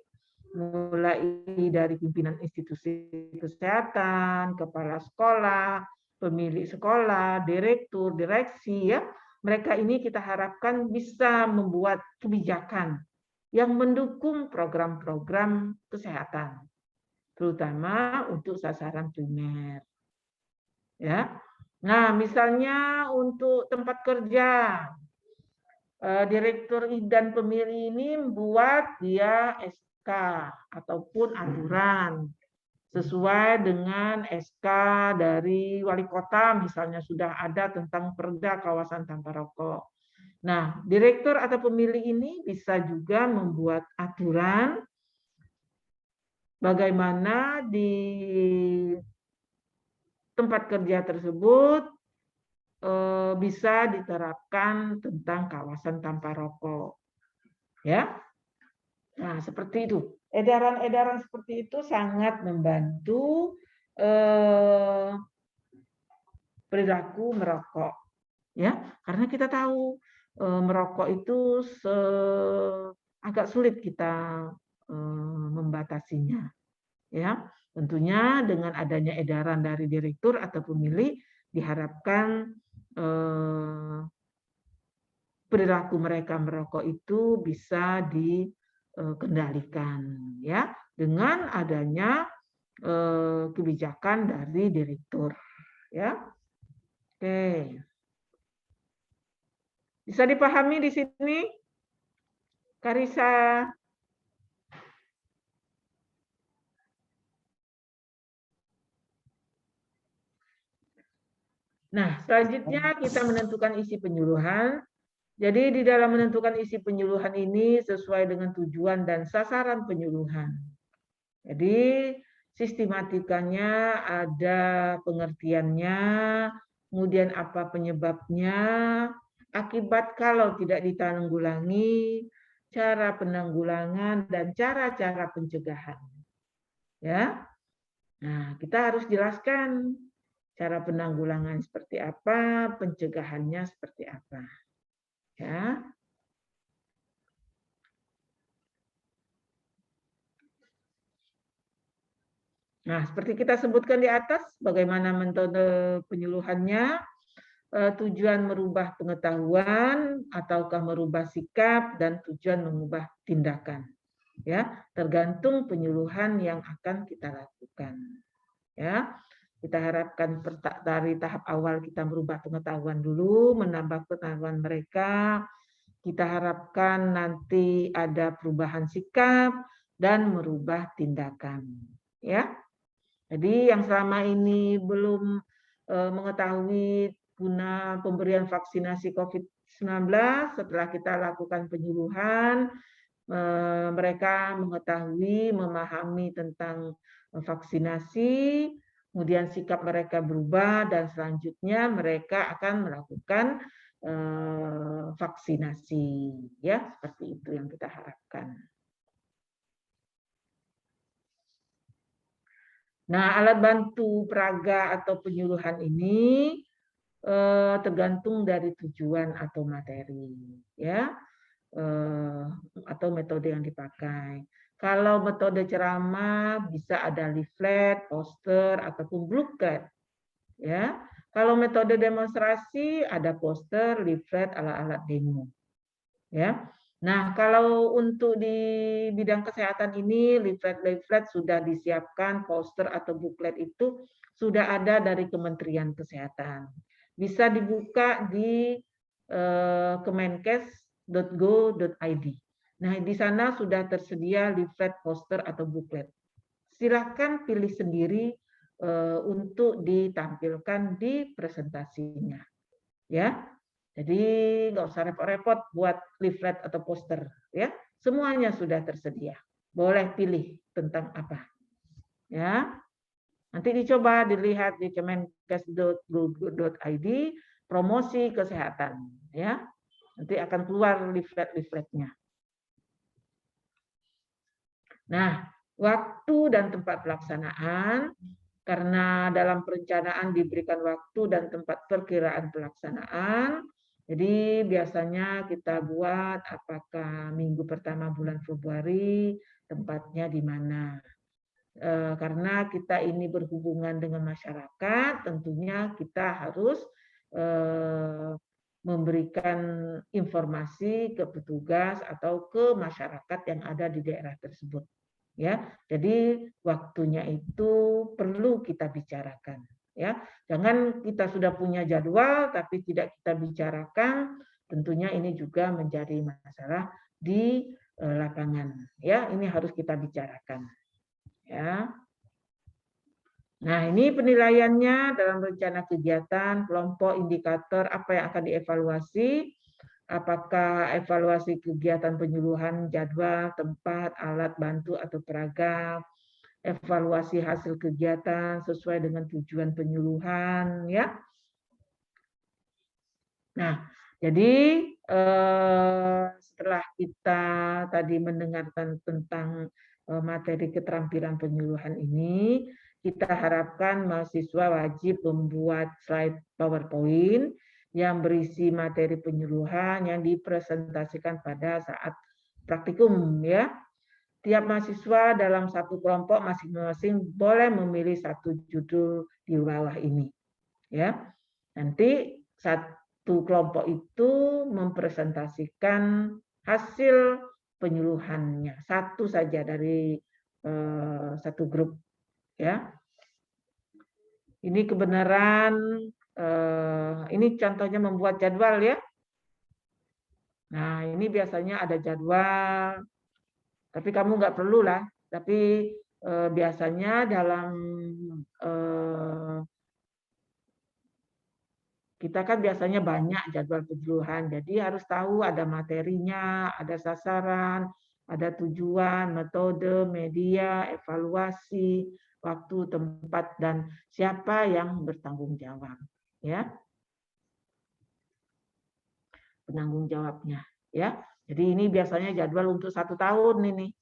mulai dari pimpinan institusi kesehatan, kepala sekolah, pemilik sekolah, direktur, direksi, ya. Mereka ini kita harapkan bisa membuat kebijakan yang mendukung program-program kesehatan, terutama untuk sasaran primer. Ya. Nah, misalnya untuk tempat kerja, direktur dan pemilih ini membuat dia SK ataupun aturan sesuai dengan SK dari wali kota, misalnya sudah ada tentang perda kawasan tanpa rokok. Nah, direktur atau pemilih ini bisa juga membuat aturan bagaimana di tempat kerja tersebut bisa diterapkan tentang kawasan tanpa rokok. Ya. Nah, seperti itu. Edaran-edaran seperti itu sangat membantu perilaku merokok. Ya, karena kita tahu merokok itu agak sulit kita membatasinya. Ya, tentunya dengan adanya edaran dari direktur atau pemilih diharapkan perilaku mereka merokok itu bisa dikendalikan, ya, dengan adanya kebijakan dari direktur, ya. Oke, bisa dipahami di sini, Karisa? Nah, selanjutnya kita menentukan isi penyuluhan. Jadi di dalam menentukan isi penyuluhan ini sesuai dengan tujuan dan sasaran penyuluhan. Jadi sistematikanya ada pengertiannya, kemudian apa penyebabnya, akibat kalau tidak ditanggulangi, cara penanggulangan dan cara-cara pencegahan. Ya. Nah, kita harus jelaskan cara penanggulangan seperti apa, pencegahannya seperti apa. Ya. Nah, seperti kita sebutkan di atas, bagaimana metode penyuluhannya, tujuan merubah pengetahuan ataukah merubah sikap dan tujuan mengubah tindakan. Ya, tergantung penyuluhan yang akan kita lakukan. Ya, kita harapkan dari tahap awal kita merubah pengetahuan dulu, menambah pengetahuan mereka. Kita harapkan nanti ada perubahan sikap dan merubah tindakan. Ya, jadi yang selama ini belum mengetahui guna pemberian vaksinasi COVID-19, setelah kita lakukan penyuluhan, mereka mengetahui, memahami tentang vaksinasi, kemudian sikap mereka berubah, dan selanjutnya mereka akan melakukan vaksinasi. Ya, seperti itu yang kita harapkan. Nah, alat bantu peraga atau penyuluhan ini tergantung dari tujuan atau materi, ya, atau metode yang dipakai. Kalau metode ceramah bisa ada leaflet, poster, ataupun booklet, ya. Kalau metode demonstrasi ada poster, leaflet, alat-alat demo, ya. Nah, kalau untuk di bidang kesehatan ini, leaflet-leaflet sudah disiapkan, poster atau booklet itu sudah ada dari Kementerian Kesehatan. Bisa dibuka di kemenkes.go.id. Nah, di sana sudah tersedia leaflet, poster, atau booklet. Silakan pilih sendiri untuk ditampilkan di presentasinya. Ya. Jadi nggak usah repot-repot buat leaflet atau poster, ya. semuanya sudah tersedia. Boleh pilih tentang apa. Ya. Nanti dicoba dilihat di kemenkes.go.id promosi kesehatan, ya. Nanti akan keluar leaflet-leafletnya. Nah, waktu dan tempat pelaksanaan, karena dalam perencanaan diberikan waktu dan tempat perkiraan pelaksanaan, jadi biasanya kita buat apakah minggu pertama bulan Februari, tempatnya di mana. Karena kita ini berhubungan dengan masyarakat, tentunya kita harus memberikan informasi ke petugas atau ke masyarakat yang ada di daerah tersebut. Ya, jadi waktunya itu perlu kita bicarakan. Ya, jangan kita sudah punya jadwal tapi tidak kita bicarakan. Tentunya ini juga menjadi masalah di lapangan. Ya, ini harus kita bicarakan. Ya. Nah, ini penilaiannya dalam rencana kegiatan, kelompok indikator apa yang akan dievaluasi, apakah evaluasi kegiatan penyuluhan, jadwal, tempat, alat bantu atau peragam, evaluasi hasil kegiatan sesuai dengan tujuan penyuluhan, ya. Nah, jadi setelah kita tadi mendengarkan tentang materi keterampilan penyuluhan ini, kita harapkan mahasiswa wajib membuat slide PowerPoint yang berisi materi penyuluhan yang dipresentasikan pada saat praktikum, ya. Tiap mahasiswa dalam satu kelompok masing-masing boleh memilih satu judul di bawah ini, ya. Nanti satu kelompok itu mempresentasikan hasil penyuluhannya, satu saja dari satu grup, ya. Ini kebenaran, ini contohnya membuat jadwal, ya. Nah, ini biasanya ada jadwal, tapi kamu nggak perlu lah. Tapi biasanya dalam kita kan biasanya banyak jadwal penyuluhan, jadi harus tahu ada materinya, ada sasaran, ada tujuan, metode, media, evaluasi, waktu, tempat, dan siapa yang bertanggung jawab, ya, penanggung jawabnya, ya. Jadi ini biasanya jadwal untuk 1 tahun ini,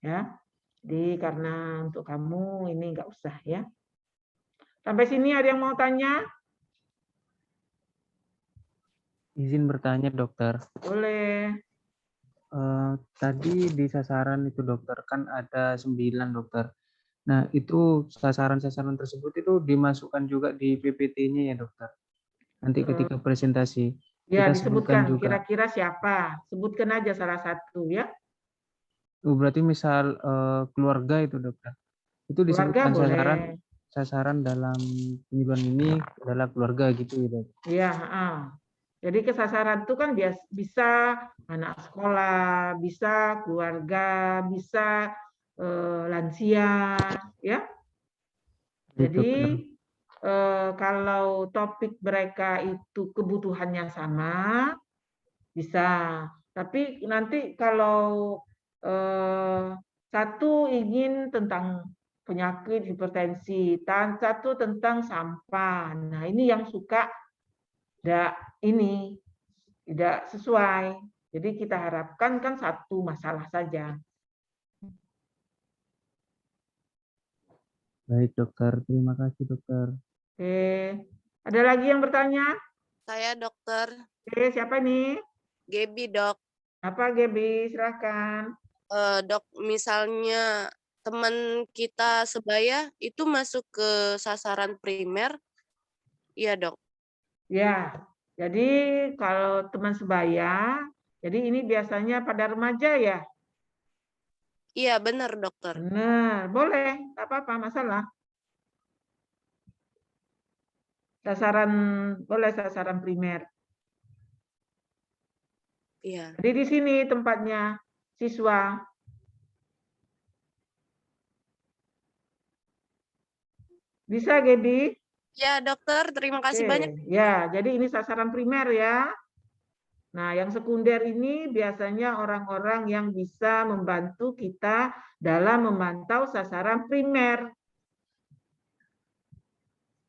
ya. Jadi karena untuk kamu ini nggak usah, ya. Sampai sini ada yang mau tanya? Izin bertanya, dokter. Boleh. Tadi di sasaran itu, dokter, kan ada 9, dokter. Nah, itu sasaran-sasaran tersebut itu dimasukkan juga di PPT-nya ya, dokter? Nanti ketika presentasi, Ya, kita sebutkan disebutkan juga. kira-kira siapa. Sebutkan aja salah satu, ya. Berarti misal keluarga itu, dokter. Itu Keluarga disebutkan boleh. sasaran dalam penyuluhan ini adalah keluarga gitu ya, dok? Iya, jadi kesasaran itu kan bisa anak sekolah, bisa keluarga, bisa lansia, ya. Jadi kalau topik mereka itu kebutuhannya sama, bisa. Tapi nanti kalau satu ingin tentang penyakit hipertensi, satu tentang sampah. Nah, ini yang suka tidak sesuai. Jadi kita harapkan kan satu masalah saja. Baik, dokter. Terima kasih, dokter. Oke. Ada lagi yang bertanya? Saya dokter Oke, siapa nih? Gebi, dok. Apa Gebi? Silahkan. Dok, misalnya teman kita sebaya itu masuk ke sasaran primer, iya dok? Ya, jadi kalau teman sebaya, jadi ini biasanya pada remaja ya? Iya, benar dokter. Benar, boleh, tak apa-apa, masalah. Boleh sasaran primer. Iya. Jadi di sini tempatnya siswa. Bisa, Gebi? Ya dokter, terima kasih banyak. Ya, jadi ini sasaran primer ya. Nah, yang sekunder ini biasanya orang-orang yang bisa membantu kita dalam memantau sasaran primer.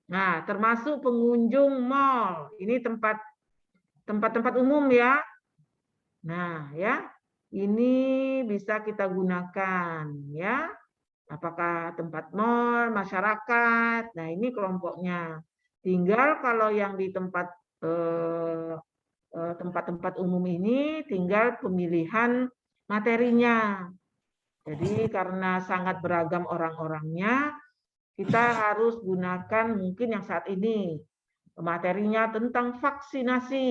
Nah, termasuk pengunjung mal. Ini tempat-tempat umum ya. Nah, ya. Ini bisa kita gunakan ya. Apakah tempat mal, masyarakat. Nah, ini kelompoknya. Tinggal kalau yang di tempat-tempat umum ini tinggal pemilihan materinya. Jadi karena sangat beragam orang-orangnya, kita harus gunakan mungkin yang saat ini materinya tentang vaksinasi.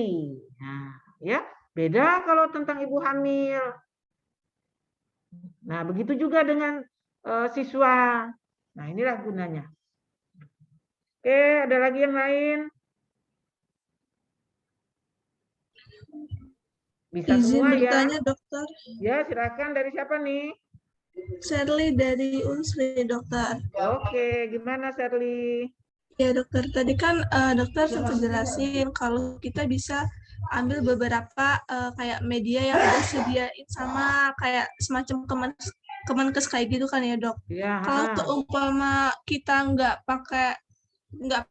Nah, ya, beda kalau tentang ibu hamil. Nah, begitu juga dengan siswa. Nah, inilah gunanya. Oke, ada lagi yang lain? Bisa Izin semua ya? bertanya, dokter. Ya, silakan. Dari siapa nih? Shirley dari Unsri, dokter. Oke, gimana Shirley? Ya, dokter. Tadi kan dokter sempat jelasin kalau kita bisa ambil beberapa kayak media yang udah sediain sama kayak semacam Kemenkes kayak gitu kan ya, dok? Ya, Kalau umpama kita nggak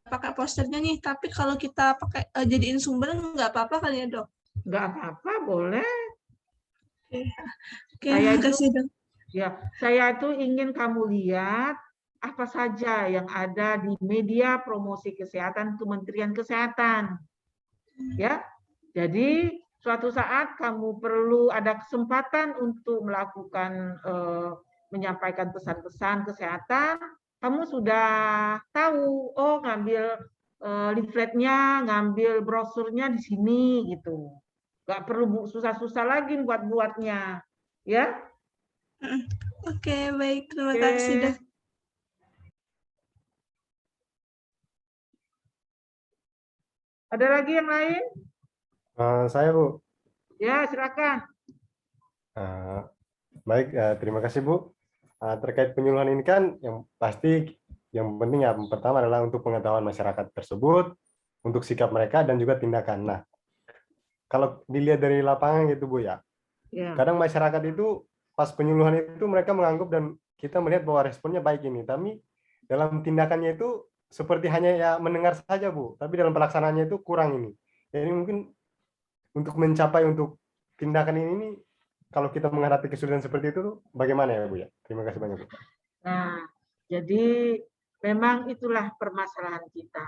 pakai posternya nih, tapi kalau kita pakai jadiin sumber nggak apa-apa kan ya, dok? nggak apa-apa, boleh. Oke, makasih, dok. Ya, saya tuh ingin kamu lihat apa saja yang ada di media promosi kesehatan Kementerian Kesehatan. Ya. Jadi suatu saat kamu perlu ada kesempatan untuk melakukan menyampaikan pesan-pesan kesehatan, kamu sudah tahu, oh ngambil leafletnya, ngambil brosurnya di sini gitu. Nggak perlu susah-susah lagi buat-buatnya. Ya. Oke, baik. Terima kasih, dok. Ada lagi yang lain? Saya, Bu. Ya, silakan. Baik, terima kasih, Bu. Terkait penyuluhan ini kan yang pasti yang penting ya pertama adalah untuk pengetahuan masyarakat tersebut, untuk sikap mereka dan juga tindakan. Nah, kalau dilihat dari lapangan gitu, Bu ya. Kadang masyarakat itu pas penyuluhan itu mereka menganggap dan kita melihat bahwa responnya baik ini, tapi dalam tindakannya itu seperti hanya ya mendengar saja, Bu, tapi dalam pelaksanaannya itu kurang ini. Jadi mungkin untuk mencapai untuk tindakan ini kalau kita menghadapi kesulitan seperti itu bagaimana ya, Bu ya? Terima kasih banyak, Bu. Nah, jadi memang itulah permasalahan kita,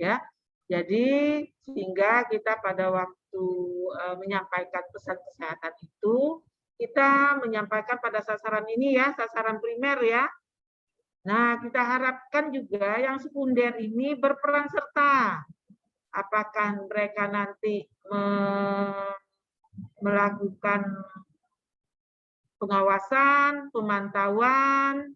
ya. Jadi sehingga kita pada waktu menyampaikan pesan kesehatan itu kita menyampaikan pada sasaran ini ya, sasaran primer ya. Nah, kita harapkan juga yang sekunder ini berperan serta. Apakah mereka nanti melakukan pengawasan, pemantauan.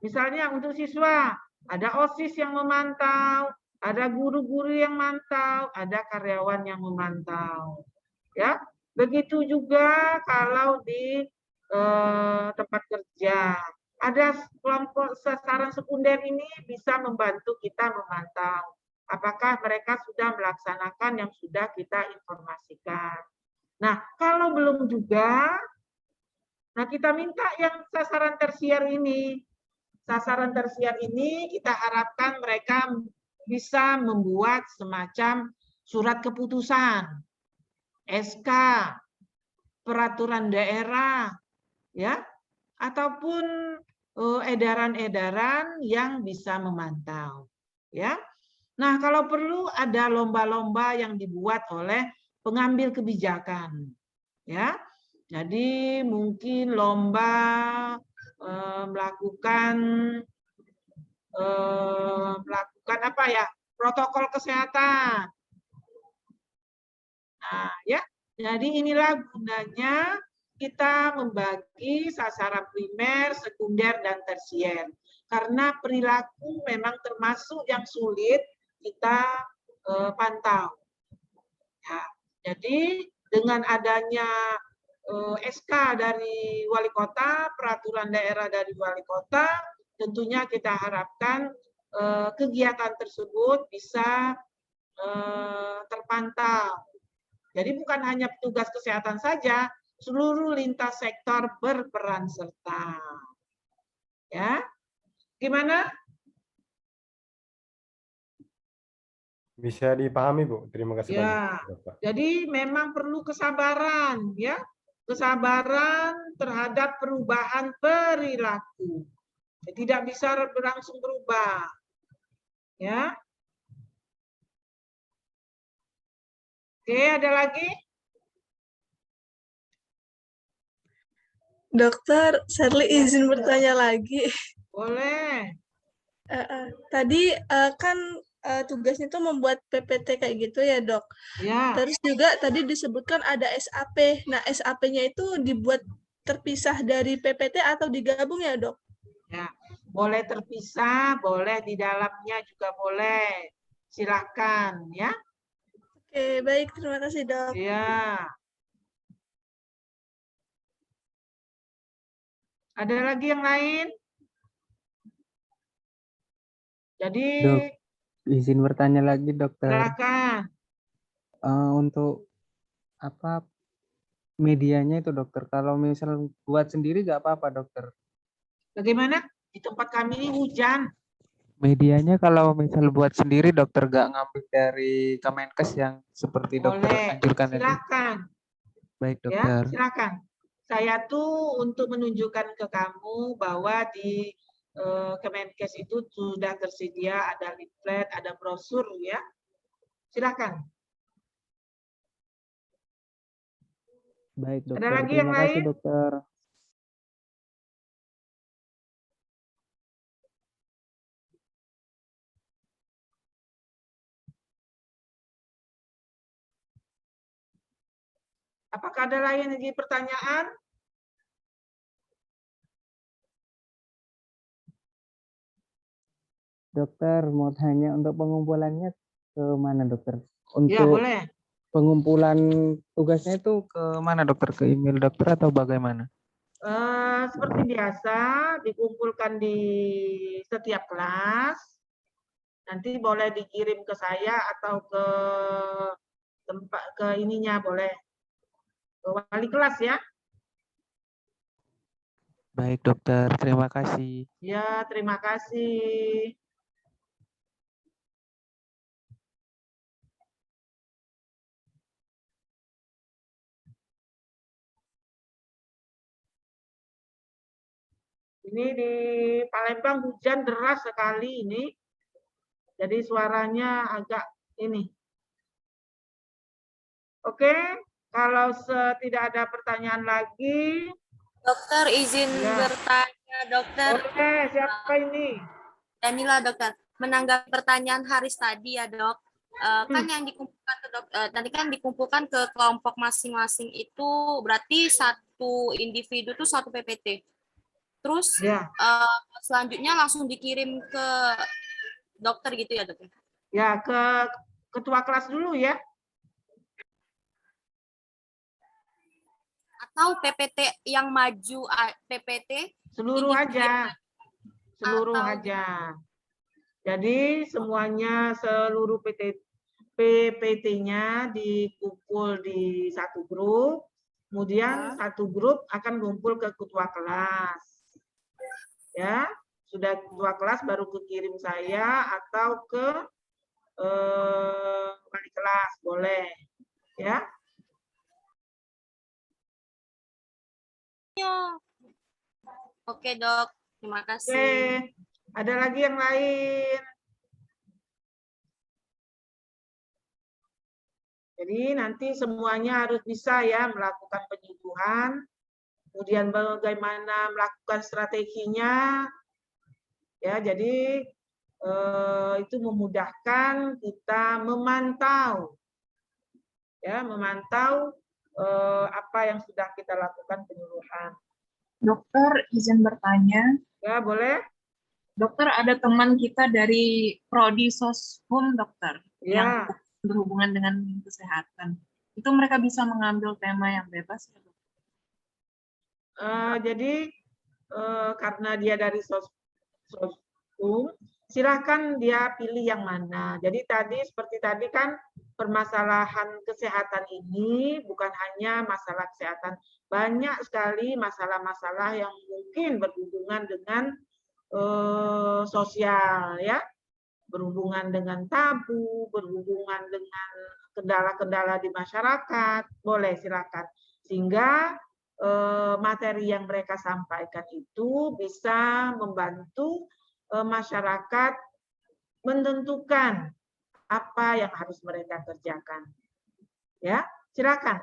Misalnya untuk siswa, ada OSIS yang memantau, ada guru-guru yang memantau, ada karyawan yang memantau. Ya, begitu juga kalau di tempat kerja. Ada kelompok sasaran sekunder ini bisa membantu kita memantau apakah mereka sudah melaksanakan yang sudah kita informasikan. Nah, kalau belum juga, nah kita minta yang sasaran tersier ini. Sasaran tersier ini kita harapkan mereka bisa membuat semacam surat keputusan, SK, peraturan daerah, ya, ataupun edaran-edaran yang bisa memantau, ya. Nah, kalau perlu ada lomba-lomba yang dibuat oleh pengambil kebijakan, ya. Jadi mungkin lomba melakukan apa ya, protokol kesehatan. Nah, ya. Jadi inilah gunanya kita membagi sasaran primer, sekunder, dan tersier. Karena perilaku memang termasuk yang sulit kita pantau. Ya, jadi dengan adanya SK dari wali kota, peraturan daerah dari wali kota, tentunya kita harapkan kegiatan tersebut bisa terpantau. Jadi bukan hanya petugas kesehatan saja, seluruh lintas sektor berperan serta. Ya, gimana? Bisa dipahami, Bu. Terima kasih banyak. Ya, jadi memang perlu kesabaran, ya, kesabaran terhadap perubahan perilaku. Tidak bisa berlangsung berubah, ya. Oke, ada lagi? Dokter, Sherly izin bertanya lagi. Boleh. Tadi kan tugasnya itu membuat PPT kayak gitu ya, Dok. Ya. Terus juga tadi disebutkan ada SAP. Nah, SAP-nya itu dibuat terpisah dari PPT atau digabung ya, Dok? Ya, boleh terpisah, boleh di dalamnya juga boleh. Silakan, ya. Oke, baik. Terima kasih, Dok. Ya. Ada lagi yang lain? Jadi, Dok, izin bertanya lagi, Dokter. silakan. Untuk apa medianya itu, Dokter? Kalau misal buat sendiri nggak apa-apa, Dokter? Bagaimana? Di tempat kami ini hujan. Medianya kalau misal buat sendiri, Dokter, nggak ngambil dari Kemenkes yang seperti Dokter Boleh. anjurkan tadi? Silakan. Baik, Ya, Dokter. silakan. Saya tuh untuk menunjukkan ke kamu bahwa di Kemenkes itu sudah tersedia ada leaflet, ada brosur, ya. Silakan. Baik, Dokter. Ada lagi Terima yang kasih, lain? Dokter. Apakah ada lagi pertanyaan? Dokter, mau tanya untuk pengumpulannya ke mana, Dokter? Ya, Untuk boleh. pengumpulan tugasnya itu ke mana, Dokter? Ke email dokter atau bagaimana? Seperti biasa, dikumpulkan di setiap kelas. Nanti boleh dikirim ke saya atau ke tempat ke ininya boleh. Ke wali kelas, ya. Baik, Dokter. Terima kasih. Ya, terima kasih. Ini di Palembang hujan deras sekali ini. Jadi suaranya agak ini. Oke, kalau tidak ada pertanyaan lagi. Dokter, izin Ya. bertanya, Dokter. Boleh, siapa ini? Danila, Dokter. Menanggapi pertanyaan Haris tadi ya, Dok. Kan yang dikumpulkan ke nanti kan dikumpulkan ke kelompok masing-masing itu berarti satu individu itu satu PPT. Terus Ya. Selanjutnya langsung dikirim ke dokter gitu ya, Dok? Ya, ke ketua kelas dulu ya. Atau PPT yang maju PPT seluruh aja. Seluruh atau aja. Jadi semuanya seluruh PPT-nya dikumpul di satu grup. Kemudian satu grup akan kumpul ke ketua kelas. Ya, sudah ketua kelas baru kekirim saya atau ke wali kelas boleh. Ya. Oke, Dok. Terima kasih. Oke. Ada lagi yang lain? Jadi nanti semuanya harus bisa ya melakukan penyuluhan, kemudian bagaimana melakukan strateginya, ya. Jadi itu memudahkan kita memantau, ya, memantau apa yang sudah kita lakukan penyuluhan. Dokter, izin bertanya. Ya, boleh. Dokter, ada teman kita dari Prodi Soshum, Dokter, Ya. yang berhubungan dengan kesehatan. Itu mereka bisa mengambil tema yang bebas, ya, Dokter? Jadi karena dia dari Soshum, silahkan dia pilih yang mana. Jadi tadi seperti tadi kan permasalahan kesehatan ini bukan hanya masalah kesehatan, banyak sekali masalah-masalah yang mungkin berhubungan dengan sosial, ya, berhubungan dengan tabu, berhubungan dengan kendala-kendala di masyarakat. Boleh, silakan. Sehingga materi yang mereka sampaikan itu bisa membantu masyarakat menentukan apa yang harus mereka kerjakan. Ya, silakan.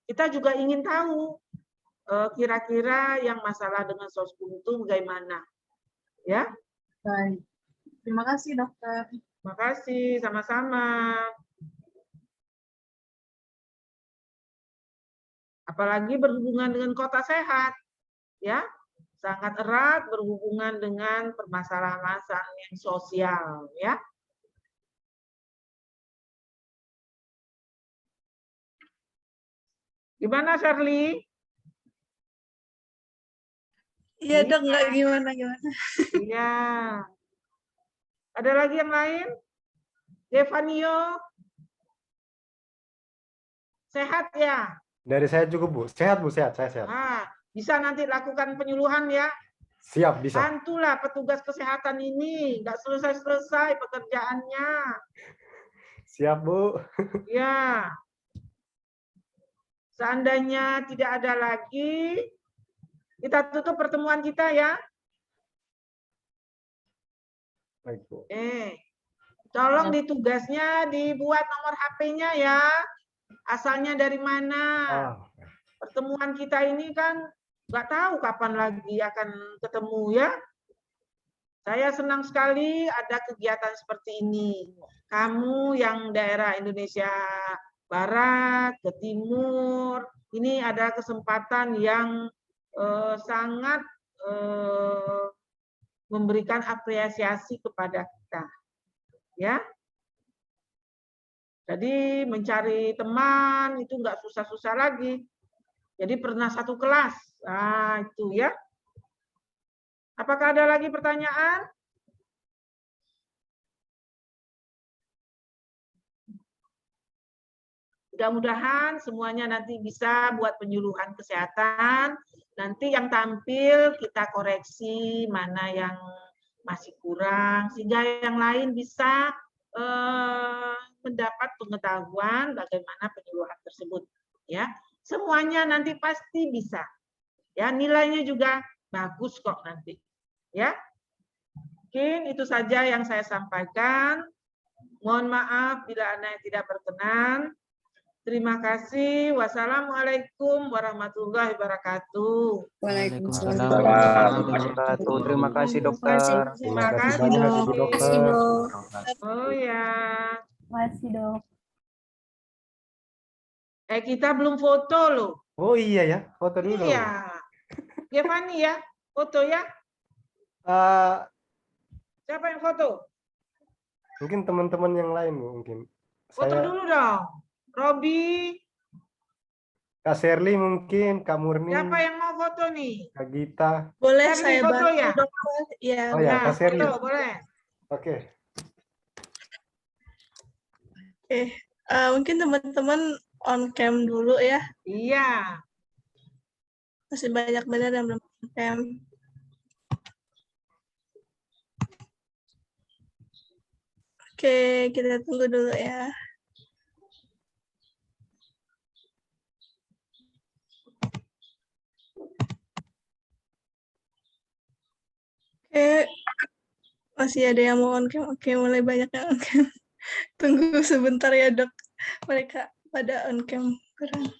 Kita juga ingin tahu kira-kira yang masalah dengan Soskun itu bagaimana. Ya. Baik. Terima kasih, Dokter. Terima kasih, sama-sama. Apalagi berhubungan dengan kota sehat, ya, sangat erat berhubungan dengan permasalahan-masalah yang sosial, ya. Gimana, Shirley? Iya, Dok, nggak gimana. Iya. Ada lagi yang lain? Devanio? Sehat ya? Dari saya cukup, Bu. Sehat, Bu, sehat. Saya sehat. Nah, bisa nanti lakukan penyuluhan ya? Siap, bisa. Bantulah petugas kesehatan ini, nggak selesai-selesai pekerjaannya. Siap, Bu. Ya. Seandainya tidak ada lagi, kita tutup pertemuan kita ya. Baik, Bu. Tolong di tugasnya dibuat nomor HP-nya ya. Asalnya dari mana. Pertemuan kita ini kan nggak tahu kapan lagi akan ketemu ya. Saya senang sekali ada kegiatan seperti ini. Kamu yang daerah Indonesia Barat, ke Timur, ini ada kesempatan yang sangat memberikan apresiasi kepada kita. Ya. Jadi mencari teman itu nggak susah-susah lagi. Jadi pernah satu kelas. Nah, itu ya. Apakah ada lagi pertanyaan? Mudah-mudahan semuanya nanti bisa buat penyuluhan kesehatan. Nanti yang tampil kita koreksi mana yang masih kurang, sehingga yang lain bisa mendapat pengetahuan bagaimana penyuluhan tersebut. Ya, semuanya nanti pasti bisa. Ya, nilainya juga bagus kok nanti. Ya, mungkin itu saja yang saya sampaikan. Mohon maaf bila ada yang tidak berkenan. Terima kasih. Wassalamualaikum warahmatullahi wabarakatuh. Waalaikumsalam warahmatullahi wabarakatuh. Terima kasih, Dokter. Terima kasih, Dok. Oh ya. Makasih, Dok. Kita belum foto loh. Oh iya ya, foto dulu. Iya. Giovanni ya, foto ya. Siapa yang foto? Mungkin teman-teman yang lain, Bu, mungkin. Foto dulu dong. Robi. Kak Sherly mungkin, Kak Murni. Siapa yang mau foto nih? Kak Gita. Boleh Sherly saya foto bantu, ya? Dokter? Iya. Oh ya, Kak Sherly. Foto, boleh. Oke. Oke. Mungkin teman-teman on cam dulu ya. Iya. Masih banyak benar yang belum on cam. Oke, kita tunggu dulu ya. Oke, masih ada yang mau on cam. Oke, mulai banyak yang on cam. Tunggu sebentar ya, Dok. Mereka pada on cam kurang.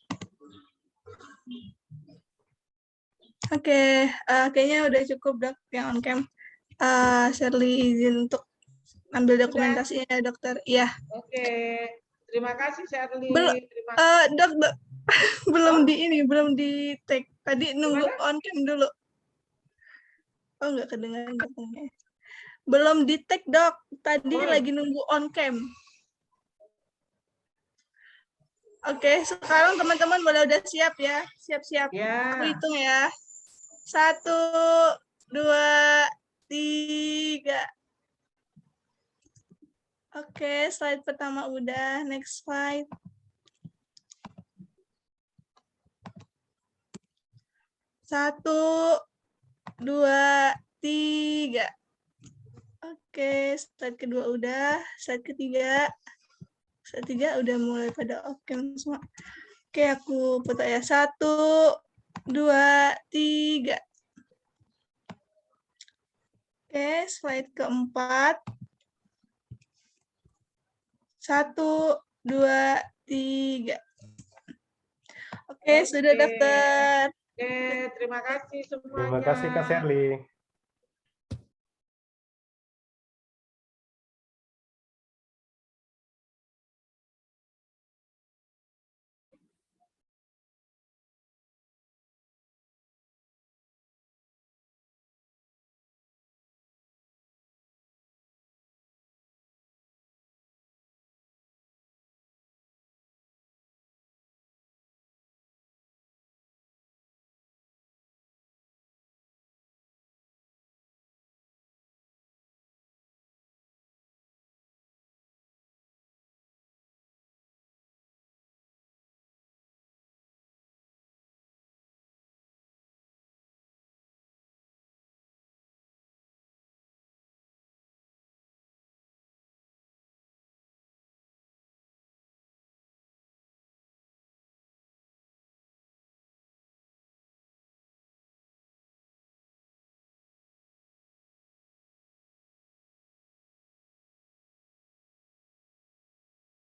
Oke, kayaknya udah cukup, Dok, yang on cam. Shirley izin untuk ambil dokumentasinya ya, Dokter. Iya. Oke. Terima kasih, Shirley. Dok, belum belum di tag. Tadi nunggu on cam dulu. Oh, nggak kedengaran dokternya. Belum di tag, Dok. Tadi lagi nunggu on cam. Oke, sekarang teman-teman boleh udah siap ya. Siap-siap. Ya. Aku hitung ya. 1, 2, 3. Oke, slide pertama udah. Next slide. Satu, dua, tiga. Oke, slide kedua udah. Slide ketiga. Slide tiga udah mulai pada oke semua. Oke, aku foto ya. Satu, dua, tiga. Oke, slide keempat. Satu, dua, tiga. Oke, sudah dokter. Oke, terima kasih semuanya. Terima kasih Kak Sherly.